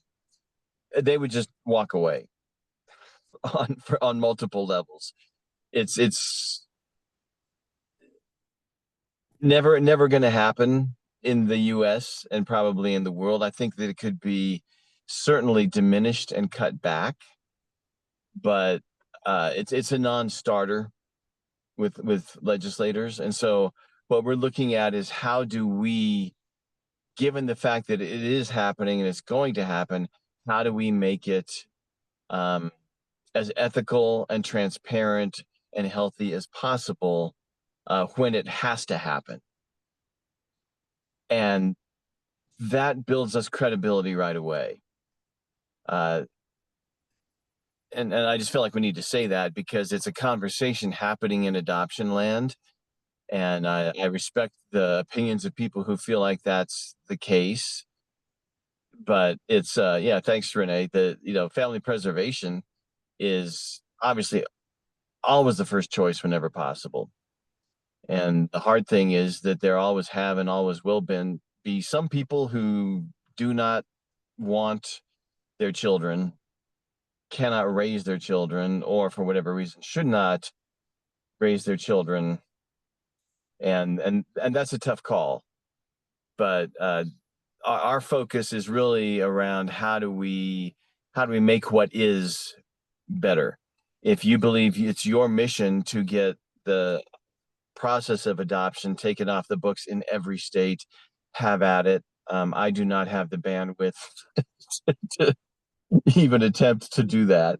they would just walk away on multiple levels. It's never going to happen in the US and probably in the world. I think that it could be certainly diminished and cut back, but it's a non-starter with legislators. And so what we're looking at is how do we, given the fact that it is happening and it's going to happen, how do we make it as ethical and transparent and healthy as possible when it has to happen? And that builds us credibility right away. And I just feel like we need to say that because it's a conversation happening in adoption land. And I respect the opinions of people who feel like that's the case. But it's, yeah, thanks, Renee. Family preservation is obviously always the first choice whenever possible. And the hard thing is that there always have and always will be some people who do not want their children, cannot raise their children, or for whatever reason should not raise their children. And that's a tough call. But our focus is really around how do we make what is better. If you believe it's your mission to get the process of adoption taken off the books in every state, have at it. I do not have the bandwidth to even attempt to do that.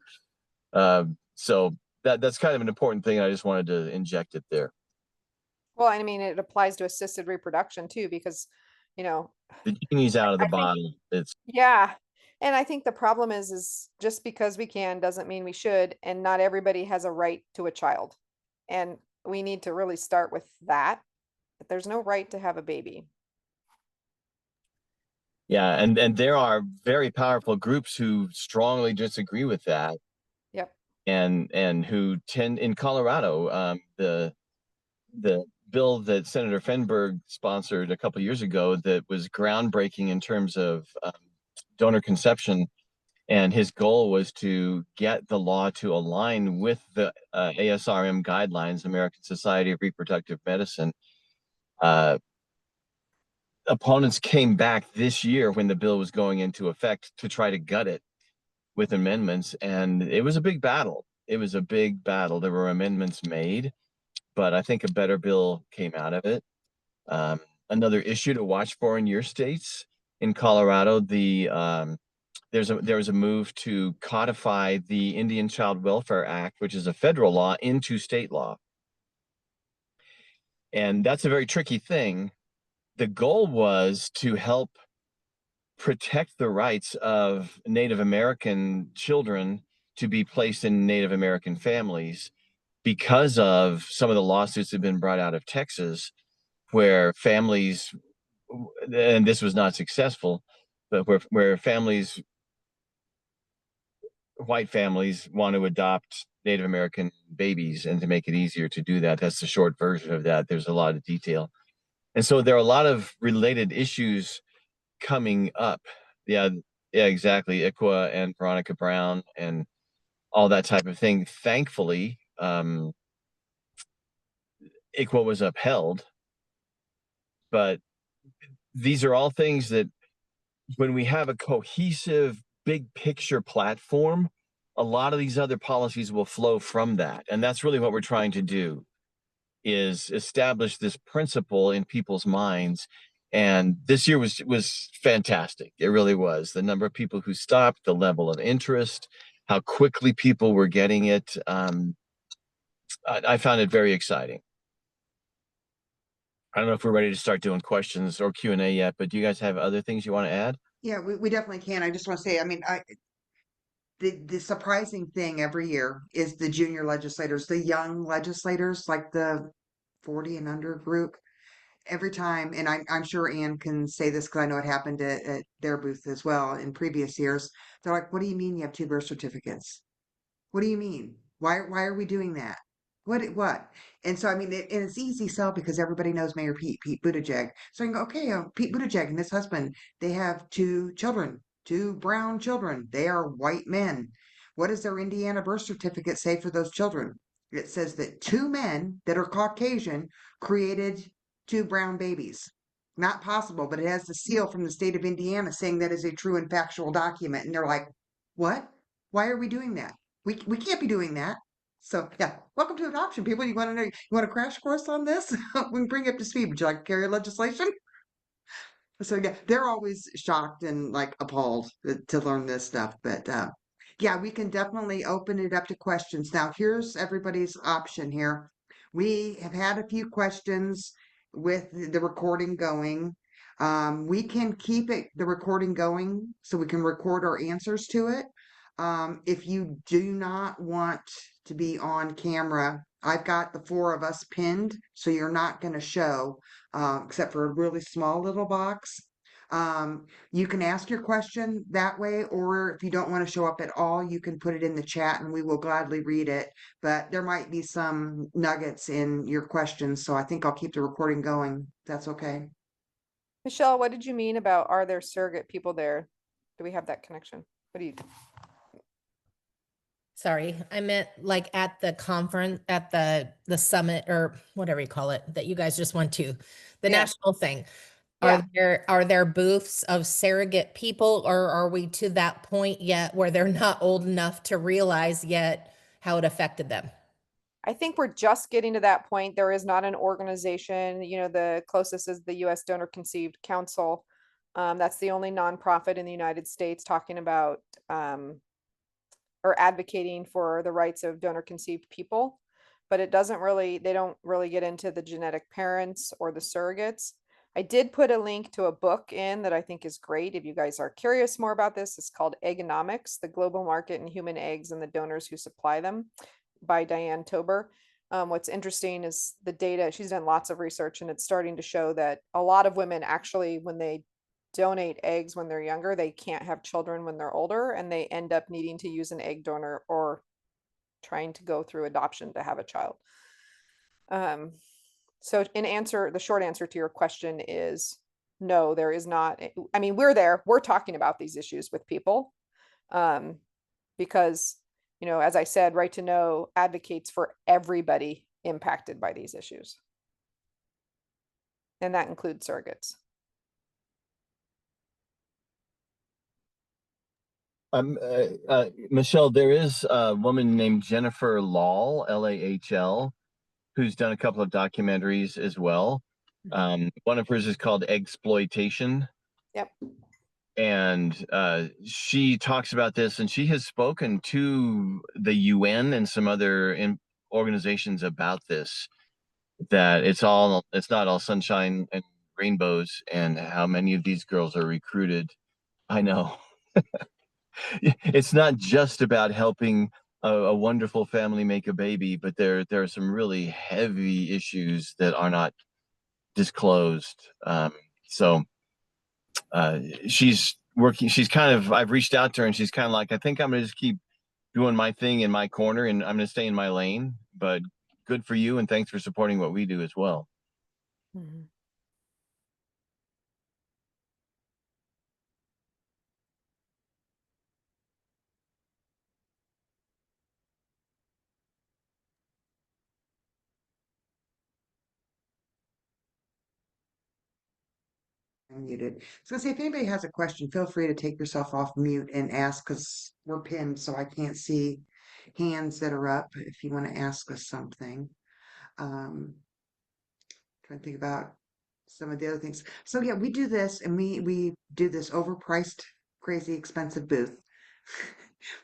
So that's kind of an important thing. I just wanted to inject it there. Well, I mean, it applies to assisted reproduction too, because, The genie's out of the I think- bottle. yeah. And I think the problem is just because we can doesn't mean we should, and not everybody has a right to a child. And we need to really start with that. But there's no right to have a baby. Yeah, and there are very powerful groups who strongly disagree with that. Yep. And who tend in Colorado, the bill that Senator Fenberg sponsored a couple of years ago that was groundbreaking in terms of donor conception, and his goal was to get the law to align with the ASRM guidelines, American Society of Reproductive Medicine. Opponents came back this year when the bill was going into effect to try to gut it with amendments, and it was a big battle. There were amendments made, but I think a better bill came out of it. another issue to watch for in your states. In Colorado, there was a move to codify the Indian Child Welfare Act, which is a federal law, into state law. And that's a very tricky thing. The goal was to help protect the rights of Native American children to be placed in Native American families because of some of the lawsuits that have been brought out of Texas, where families, and this was not successful, but where families, white families, want to adopt Native American babies, and to make it easier to do that, that's the short version of that. There's a lot of detail. And so there are a lot of related issues coming up. Yeah, exactly. ICWA and Veronica Brown and all that type of thing. Thankfully, ICWA was upheld, but these are all things that when we have a cohesive big picture platform, a lot of these other policies will flow from that. And that's really what we're trying to do, is establish this principle in people's minds. And this year was fantastic. It really was. The number of people who stopped, the level of interest, how quickly people were getting it. I found it very exciting. I don't know if we're ready to start doing questions or Q&A yet, but do you guys have other things you want to add? Yeah, we definitely can. I just want to say, I mean, the surprising thing every year is the junior legislators, the young legislators, like the 40 and under group. Every time, and I'm sure Ann can say this because I know it happened at their booth as well in previous years. They're like, "What do you mean you have 2 birth certificates? What do you mean? Why are we doing that? What?" And so I mean, and it's easy sell because everybody knows Mayor Pete Buttigieg. So I can go, okay, Pete Buttigieg and his husband, they have 2 children, 2 brown children. They are white men. What does their Indiana birth certificate say for those children? It says that 2 men that are Caucasian created 2 brown babies. Not possible, but it has the seal from the state of Indiana saying that is a true and factual document. And they're like, what? Why are we doing that? We can't be doing that. So yeah, welcome to adoption, people. You want to know? You want a crash course on this? We can bring you up to speed. Would you like to carry legislation? So yeah, they're always shocked and like appalled to learn this stuff. But yeah, we can definitely open it up to questions. Now, here's everybody's option here. We have had a few questions with the recording going. We can keep the recording going so we can record our answers to it. If you do not want to be on camera, I've got the 4 of us pinned, so you're not going to show, except for a really small little box. You can ask your question that way, or if you don't want to show up at all, you can put it in the chat and we will gladly read it. But there might be some nuggets in your questions, so I think I'll keep the recording going. That's okay. Michelle, what did you mean about, are there surrogate people there? Do we have that connection? What do you? Sorry, I meant like at the conference, at the summit, or whatever you call it, that you guys just went to, the Yeah. national thing. Yeah. Are there booths of surrogate people, or are we to that point yet where they're not old enough to realize yet how it affected them? I think we're just getting to that point. There is not an organization, the closest is the U.S. Donor Conceived Council. That's the only nonprofit in the United States talking about or advocating for the rights of donor conceived people. But they don't really get into the genetic parents or the surrogates. I did put a link to a book in that I think is great. If you guys are curious more about this, it's called Eggonomics, The Global Market in Human Eggs and the Donors Who Supply Them, by Diane Tober. What's interesting is the data. She's done lots of research, and it's starting to show that a lot of women actually, when they donate eggs when they're younger, they can't have children when they're older, and they end up needing to use an egg donor or trying to go through adoption to have a child. So the short answer to your question is no, there is not. I mean, we're talking about these issues with people, because, as I said, Right to Know advocates for everybody impacted by these issues. And that includes surrogates. Michelle, there is a woman named Jennifer Lahl, Lahl, who's done a couple of documentaries as well. One of hers is called Exploitation. Yep. And she talks about this, and she has spoken to the UN and some other organizations about this, that it's not all sunshine and rainbows, and how many of these girls are recruited. I know. It's not just about helping a wonderful family make a baby, but there are some really heavy issues that are not disclosed. So she's working. I've reached out to her, and she's kind of like, I think I'm gonna just keep doing my thing in my corner, and I'm gonna stay in my lane. But good for you, and thanks for supporting what we do as well. Mhm. I'm muted. So say if anybody has a question, feel free to take yourself off mute and ask, because we're pinned, so I can't see hands that are up if you want to ask us something. Trying to think about some of the other things. So yeah, we do this, and we do this overpriced, crazy expensive booth.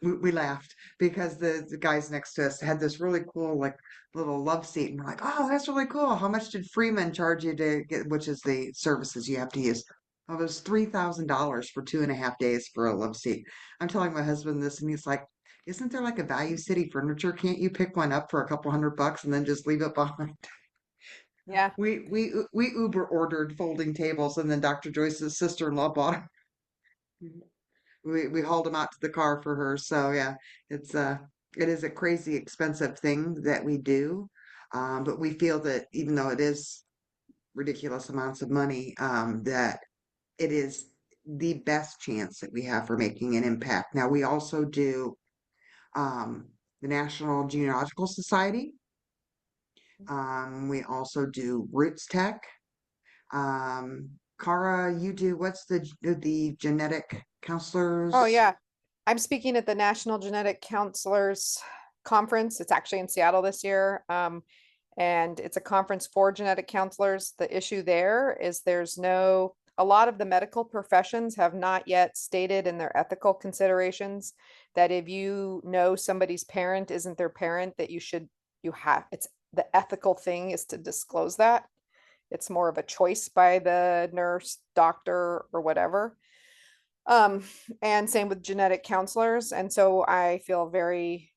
We laughed because the guys next to us had this really cool like little love seat, and we're like, oh, that's really cool. How much did Freeman charge you to get, which is the services you have to use? Oh, it was $3,000 for 2.5 days for a love seat. I'm telling my husband this, and he's like, isn't there like a Value City furniture? Can't you pick one up for a couple $100 and then just leave it behind? Yeah. We Uber ordered folding tables, and then Dr. Joyce's sister-in-law bought them. We hauled them out to the car for her. So yeah, it's it is a crazy expensive thing that we do. But we feel that even though it is ridiculous amounts of money, that it is the best chance that we have for making an impact. Now we also do the National Genealogical Society. We also do Roots Tech. Cara, you do, what's the genetic counselors? Oh, yeah. I'm speaking at the National Genetic Counselors Conference. It's actually in Seattle this year. And it's a conference for genetic counselors. The issue there is a lot of the medical professions have not yet stated in their ethical considerations that if you know somebody's parent isn't their parent, that it's the ethical thing is to disclose that. It's more of a choice by the nurse, doctor, or whatever. And same with genetic counselors. And so I feel very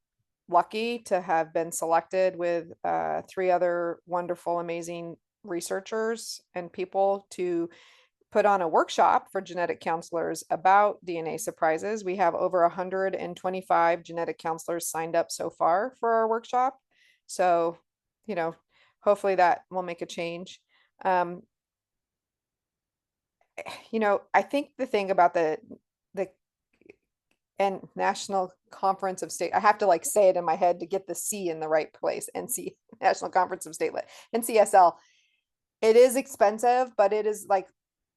lucky to have been selected with 3 other wonderful, amazing researchers and people to put on a workshop for genetic counselors about DNA surprises. We have over 125 genetic counselors signed up so far for our workshop. So, hopefully that will make a change. I think the thing about the and National Conference of State, I have to like say it in my head to get the C in the right place. NC National Conference of State, NCSL. It is expensive, but it is like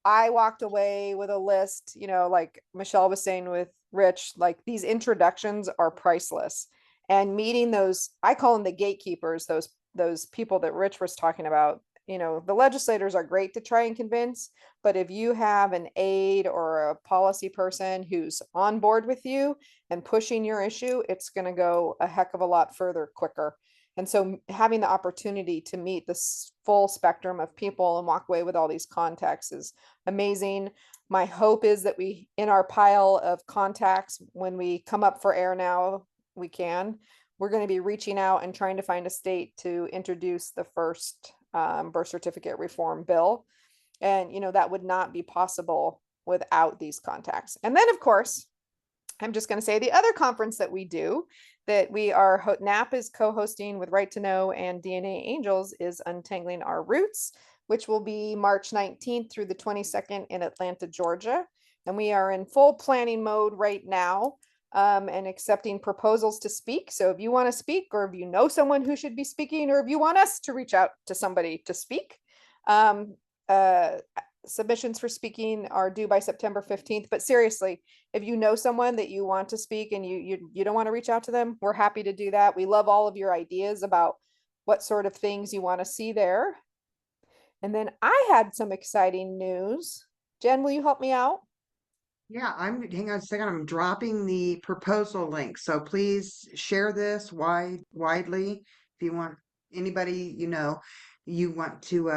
I walked away with a list, like Michelle was saying with Rich, like these introductions are priceless. And meeting those, I call them the gatekeepers, those people that Rich was talking about. The legislators are great to try and convince, but if you have an aide or a policy person who's on board with you and pushing your issue, it's going to go a heck of a lot further quicker. And so having the opportunity to meet this full spectrum of people and walk away with all these contacts is amazing. My hope is that in our pile of contacts, when we come up for air now, we're going to be reaching out and trying to find a state to introduce the first birth certificate reform bill. And, that would not be possible without these contacts. And then, of course, I'm just going to say the other conference that we do that NAAP is co-hosting with Right to Know and DNA Angels is Untangling Our Roots, which will be March 19th through the 22nd in Atlanta, Georgia. And we are in full planning mode right now and accepting proposals to speak. So if you want to speak, or if you know someone who should be speaking, or if you want us to reach out to somebody to speak, submissions for speaking are due by September 15th. But seriously, if you know someone that you want to speak and you don't want to reach out to them, we're happy to do that. We love all of your ideas about what sort of things you want to see there. And then I had some exciting news. Jen, will you help me out? Yeah, hang on a second. I'm dropping the proposal link. So please share this widely. If you want anybody, you want to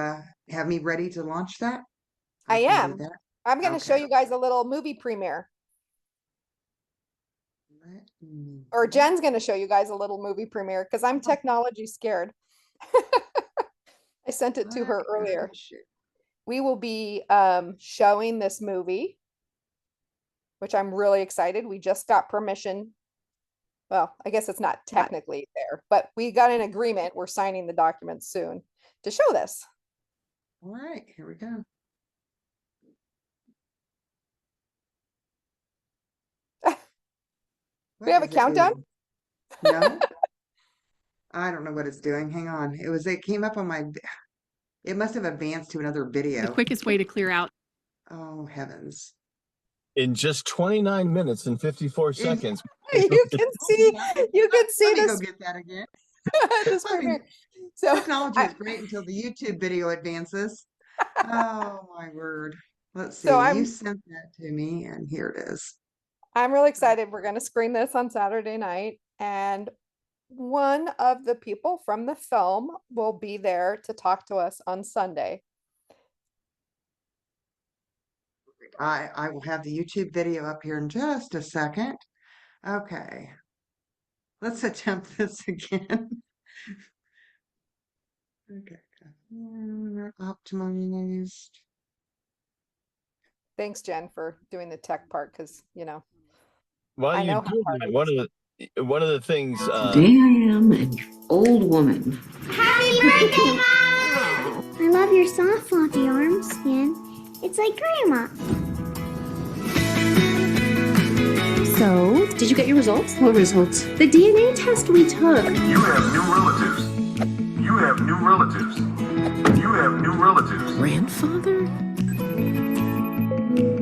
have me ready to launch that, I can do am. that. I'm going to show Okay. you guys a little movie premiere. Let me- Or Jen's going to show you guys a little movie premiere because I'm technology scared. I sent it to her Let me earlier. share. We will be showing this movie, which I'm really excited. We just got permission. Well, I guess it's not technically there, but we got an agreement. We're signing the documents soon to show this. All right, here we go. We have a What is it countdown? doing? No, I don't know what it's doing. Hang on. It came up on my, it must have advanced to another The video. quickest way to clear out. Oh, heavens. In just 29 minutes and 54 seconds. You can see Let me go this, get that again. this I mean, premiere. So Technology I- is great until the YouTube video advances. Oh my word. Let's see. So You I'm- sent that to me and here it is. I'm really excited. We're going to screen this on Saturday night, and one of the people from the film will be there to talk to us on Sunday. I will have the YouTube video up here in just a second. Okay. Let's attempt this again. Okay. Optimized. Thanks, Jen, for doing the tech part because, While I you know do how hard that, it is. one of the things Today I am an old woman. Happy birthday, Mom! I love your soft floppy arm skin. It's like Grandma. So, did you get your results? What results? The DNA test we took. You have new relatives. You have new relatives. You have new relatives. Grandfather?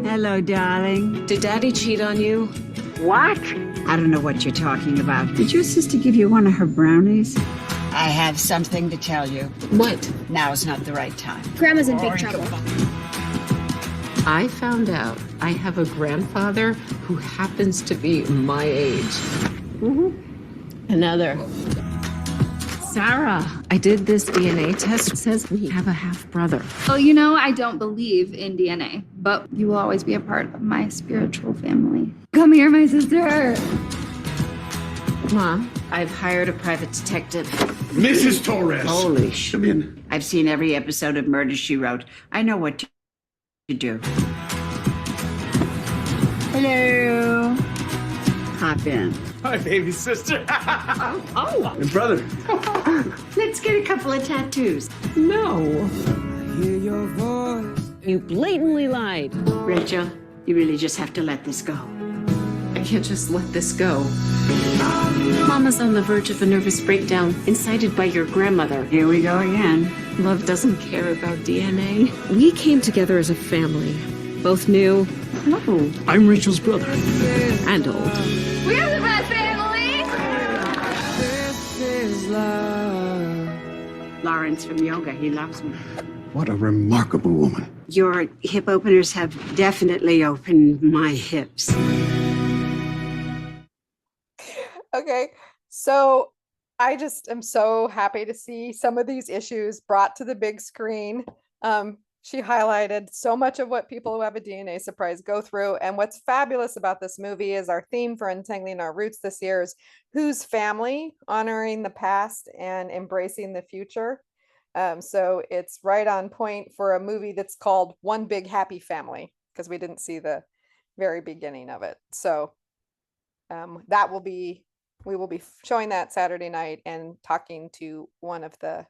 Hello, darling. Did Daddy cheat on you? What? I don't know what you're talking about. Did your sister give you one of her brownies? I have something to tell you. What? Now's not the right time. Grandma's in big trouble. I found out I have a grandfather who happens to be my age. Another. Sarah, I did this DNA test. It says we have a half brother. Oh, I don't believe in DNA, but you will always be a part of my spiritual family. Come here, my sister. Mom, I've hired a private detective. Mrs. Torres. Holy shit. Come in. I've seen every episode of Murder, She Wrote. I know what to do. Hello. Hop in. Hi, baby sister. Oh, And brother. let's get a couple of tattoos. No. You blatantly lied. Rachel, you really just have to let this go. I can't just let this go. Mama's on the verge of a nervous breakdown, incited by your grandmother. Here we go again. Love doesn't care about DNA. We came together as a family, both new Oh, I'm Rachel's brother. and old. We're the best family! Lawrence from yoga. He loves me. What a remarkable woman. Your hip openers have definitely opened my hips. Okay, so I just am so happy to see some of these issues brought to the big screen. She highlighted so much of what people who have a DNA surprise go through. And what's fabulous about this movie is our theme for Untangling Our Roots this year is whose family, honoring the past and embracing the future. So it's right on point for a movie that's called One Big Happy Family, because we didn't see the very beginning of it. So we will be showing that Saturday night and talking to one of the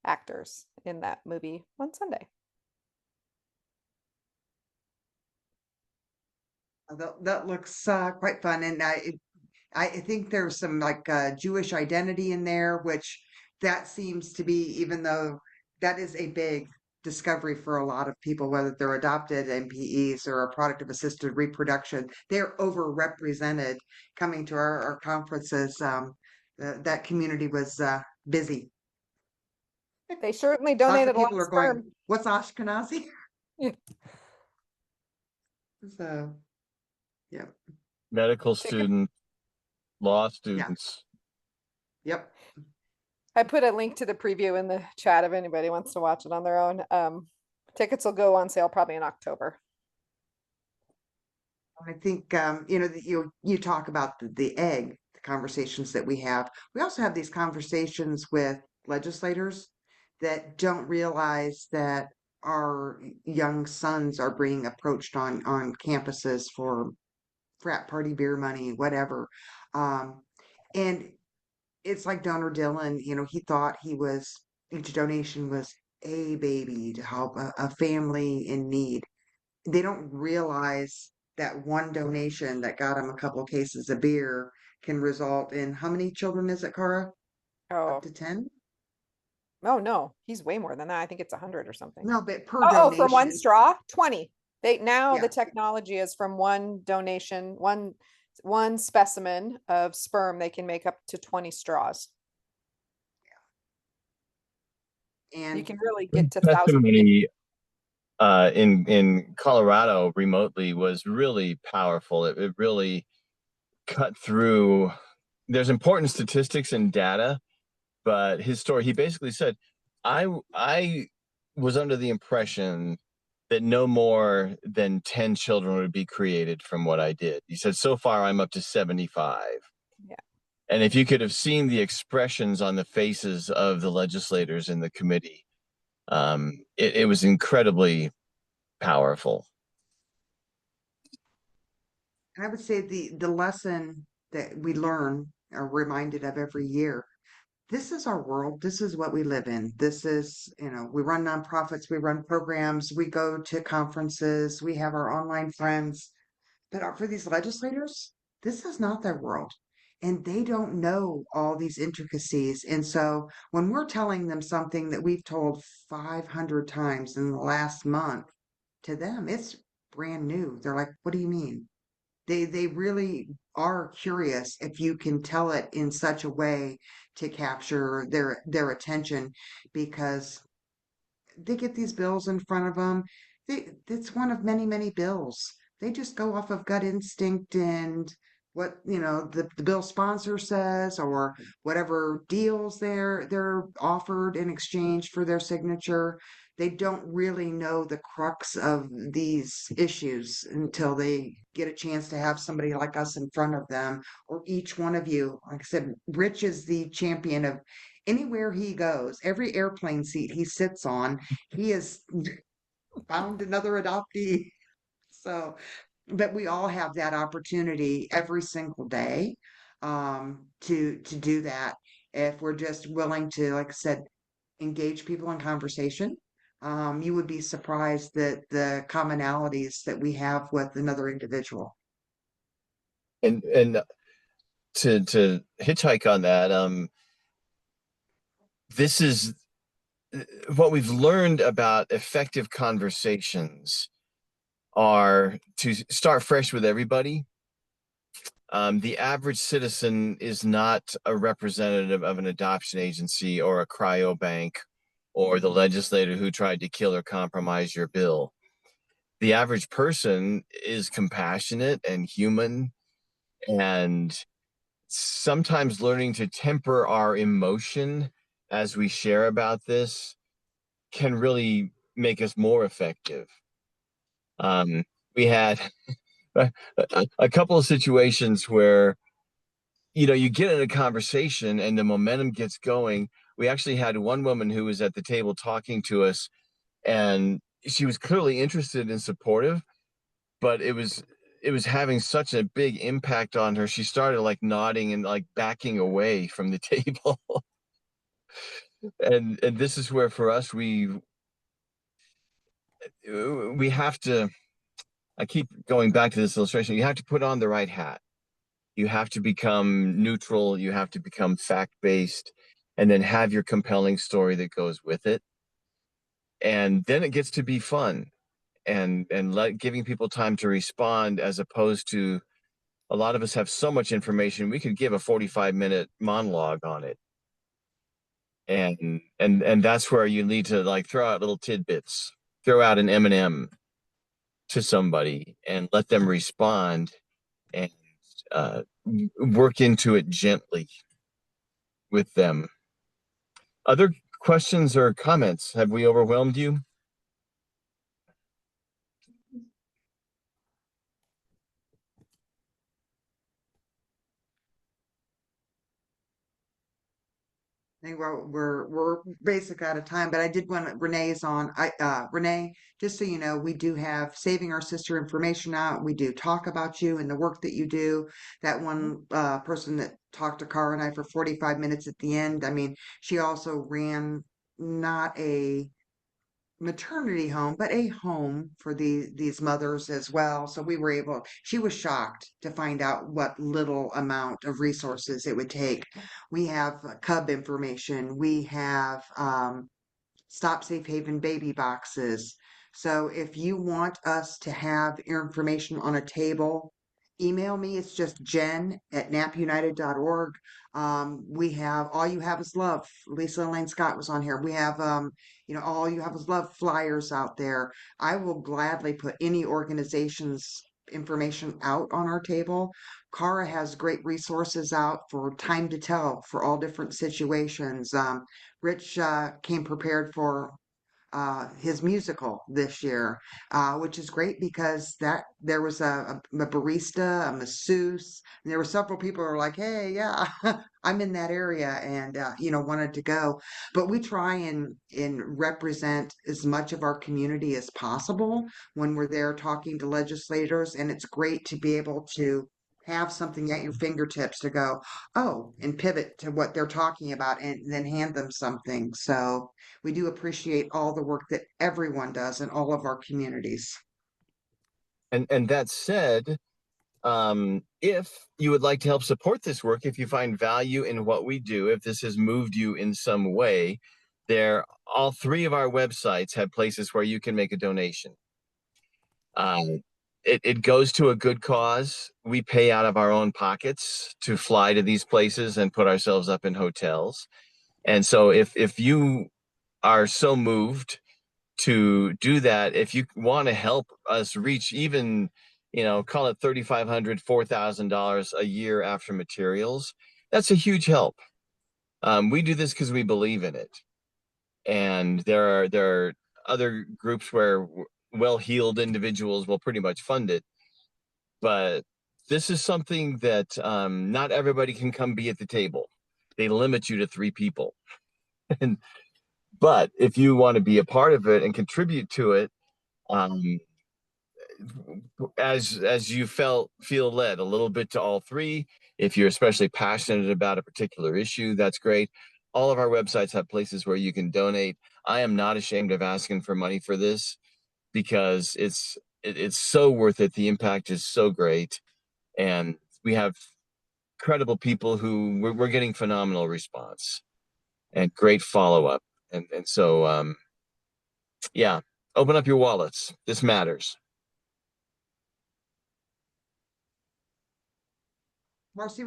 actors in that movie on Sunday. That looks quite fun, and I think there's some like Jewish identity in there, which that seems to be, even though that is a big discovery for a lot of people, whether they're adopted MPEs or a product of assisted reproduction, they're overrepresented coming to our conferences. That community was busy. They certainly Lots of donated a lot people of are going, sperm. what's Ashkenazi? Yeah. So, yeah. Medical Chicken. students, law Yeah. students. Yep. I put a link to the preview in the chat if anybody wants to watch it on their own. Tickets will go on sale probably in October. I think you talk about the egg, the conversations that we have. We also have these conversations with legislators that don't realize that our young sons are being approached on campuses for frat party beer money, whatever. And it's like Donor Dillon, he thought each donation was a baby to help a family in need. They don't realize that one donation that got them a couple cases of beer can result in how many children is it, Cara? Oh, Up to 10? oh no, he's way more than that. I think it's 100 or something. No, but per Oh, from one donation. straw, 20. Now Yeah. the technology is from one donation, one specimen of sperm, they can make up to 20 straws. You And can really get to thousands. Testimony in Colorado remotely was really powerful. It really cut through. There's important statistics and data, but his story, he basically said, I was under the impression that no more than 10 children would be created from what I did. He said, so far I'm up to 75. Yeah. And if you could have seen the expressions on the faces of the legislators in the committee, it was incredibly powerful. I would say the lesson that we learn, are reminded of every year, this is our world. This is what we live in. This is, we run nonprofits, we run programs, we go to conferences, we have our online friends. But for these legislators, this is not their world. And they don't know all these intricacies. And so when we're telling them something that we've told 500 times in the last month, to them, it's brand new. They're like, what do you mean? They really are curious if you can tell it in such a way to capture their attention, because they get these bills in front of them. It's one of many, many bills. They just go off of gut instinct and what, the bill sponsor says, or whatever deals they're offered in exchange for their signature. They don't really know the crux of these issues until they get a chance to have somebody like us in front of them, or each one of you. Like I said, Rich is the champion of anywhere he goes, every airplane seat he sits on, he has found another adoptee. So, but we all have that opportunity every single day, to do that if we're just willing to, like I said, engage people in conversation. You would be surprised that the commonalities that we have with another individual. And to hitchhike on that, this is what we've learned about effective conversations are to start fresh with everybody. The average citizen is not a representative of an adoption agency or a cryobank or the legislator who tried to kill or compromise your bill. The average person is compassionate and human, and sometimes learning to temper our emotion as we share about this can really make us more effective. We had a couple of situations where, you get in a conversation and the momentum gets going. We actually had one woman who was at the table talking to us, and she was clearly interested and supportive, but it was having such a big impact on her. She started like nodding and like backing away from the table. and this is where for us, we have to, I keep going back to this illustration. You have to put on the right hat. You have to become neutral. You have to become fact-based, and then have your compelling story that goes with it. And then it gets to be fun, and giving people time to respond, as opposed to, a lot of us have so much information, we could give a 45-minute monologue on it. and that's where you need to like throw out little tidbits, throw out an M&M to somebody and let them respond, and work into it gently with them. Other questions or comments? Have we overwhelmed you? I think we're basically out of time, but I did want Renee's on. Renee, just so you know, we do have Saving Our Sister information out. We do talk about you and the work that you do. That one person that talked to Cara and I for 45 minutes at the end. I mean, she also ran not a maternity home, but a home for these mothers as well. So we were able, she was shocked to find out what little amount of resources it would take. We have cub information. We have Stop Safe Haven baby boxes. So if you want us to have your information on a table, email me. It's just jen@napunited.org. We have All You Have Is Love. Lisa Elaine Scott was on here. We have, All You Have Is Love flyers out there. I will gladly put any organization's information out on our table. Cara has great resources out for Time to Tell for all different situations. Rich came prepared for his musical this year, which is great because that there was a barista, a masseuse, and there were several people who were like, "Hey, yeah, I'm in that area," and wanted to go. But we try and represent as much of our community as possible when we're there talking to legislators, and it's great to be able to have something at your fingertips to go, oh, and pivot to what they're talking about and then hand them something. So we do appreciate all the work that everyone does in all of our communities. And that said, if you would like to help support this work, if you find value in what we do, if this has moved you in some way, all three of our websites have places where you can make a donation. It goes to a good cause. We pay out of our own pockets to fly to these places and put ourselves up in hotels. And so if you are so moved to do that, if you want to help us reach even, call it $3,500, $4,000 a year after materials, that's a huge help. We do this because we believe in it. And there are other groups where well-heeled individuals will pretty much fund it. But this is something that not everybody can come be at the table. They limit you to 3 people. But if you want to be a part of it and contribute to it, as you feel led, a little bit to all 3. If you're especially passionate about a particular issue, that's great. All of our websites have places where you can donate. I am not ashamed of asking for money for this because it's so worth it. The impact is so great, and we have credible people who we're getting phenomenal response and great follow-up. And so, yeah, open up your wallets. This matters. Marcie,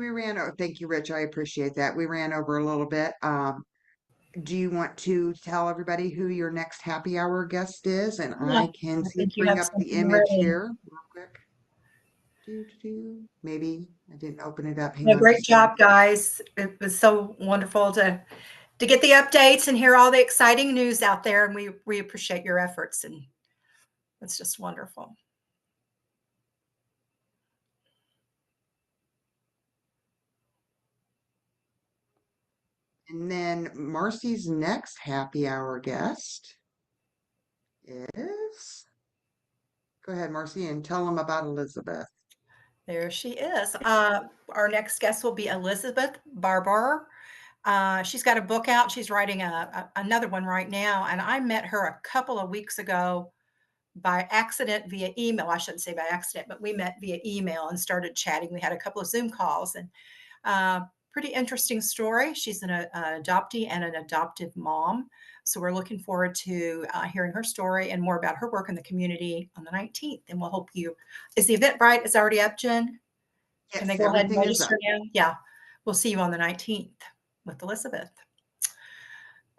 thank you, Rich. I appreciate that. We ran over a little bit. Do you want to tell everybody who your next happy hour guest is? And Yeah, I can I think you bring have up the something image ready. here real quick. Maybe I didn't open it up. Hang Yeah, on great just a minute. job, guys. It was so wonderful to get the updates and hear all the exciting news out there. And we appreciate your efforts, and it's just wonderful. And then Marcie's next happy hour guest is, go ahead, Marcie, and tell them about Elizabeth. There she is. Our next guest will be Elizabeth Barber. She's got a book out. She's writing another one right now. And I met her a couple of weeks ago by accident via email. I shouldn't say by accident, but we met via email and started chatting. We had a couple of Zoom calls, and pretty interesting story. She's an adoptee and an adoptive mom. So we're looking forward to hearing her story and more about her work in the community on the 19th. And we'll hope is the Eventbrite is already up, Jen? Yes, Can they go ahead and everything is register up. now? Yeah. We'll see you on the 19th with Elizabeth.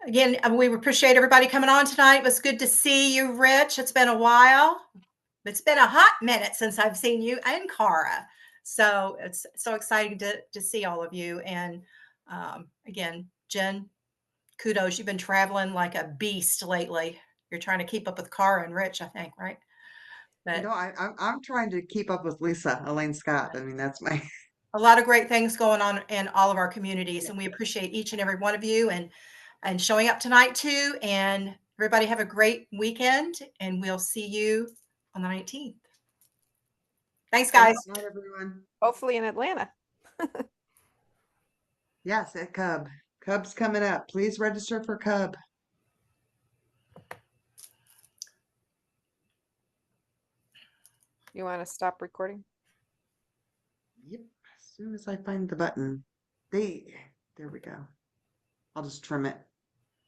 Again, we appreciate everybody coming on tonight. It was good to see you, Rich. It's been a while. It's been a hot minute since I've seen you and Cara. So it's so exciting to see all of you. And again, Jen, kudos. You've been traveling like a beast lately. You're trying to keep up with Cara and Rich, I think, right? But I'm trying to keep up with Lisa, Elaine Scott. I mean, that's my. A lot of great things going on in all of our communities, and we appreciate each and every one of you and showing up tonight too. And everybody have a great weekend, and we'll see you on the 19th. Thanks, guys. Good night, everyone. Hopefully in Atlanta. Yes, at Cub. Cub's coming up. Please register for Cub. You want to stop recording? Yep. As soon as I find the button. There we go. I'll just trim it.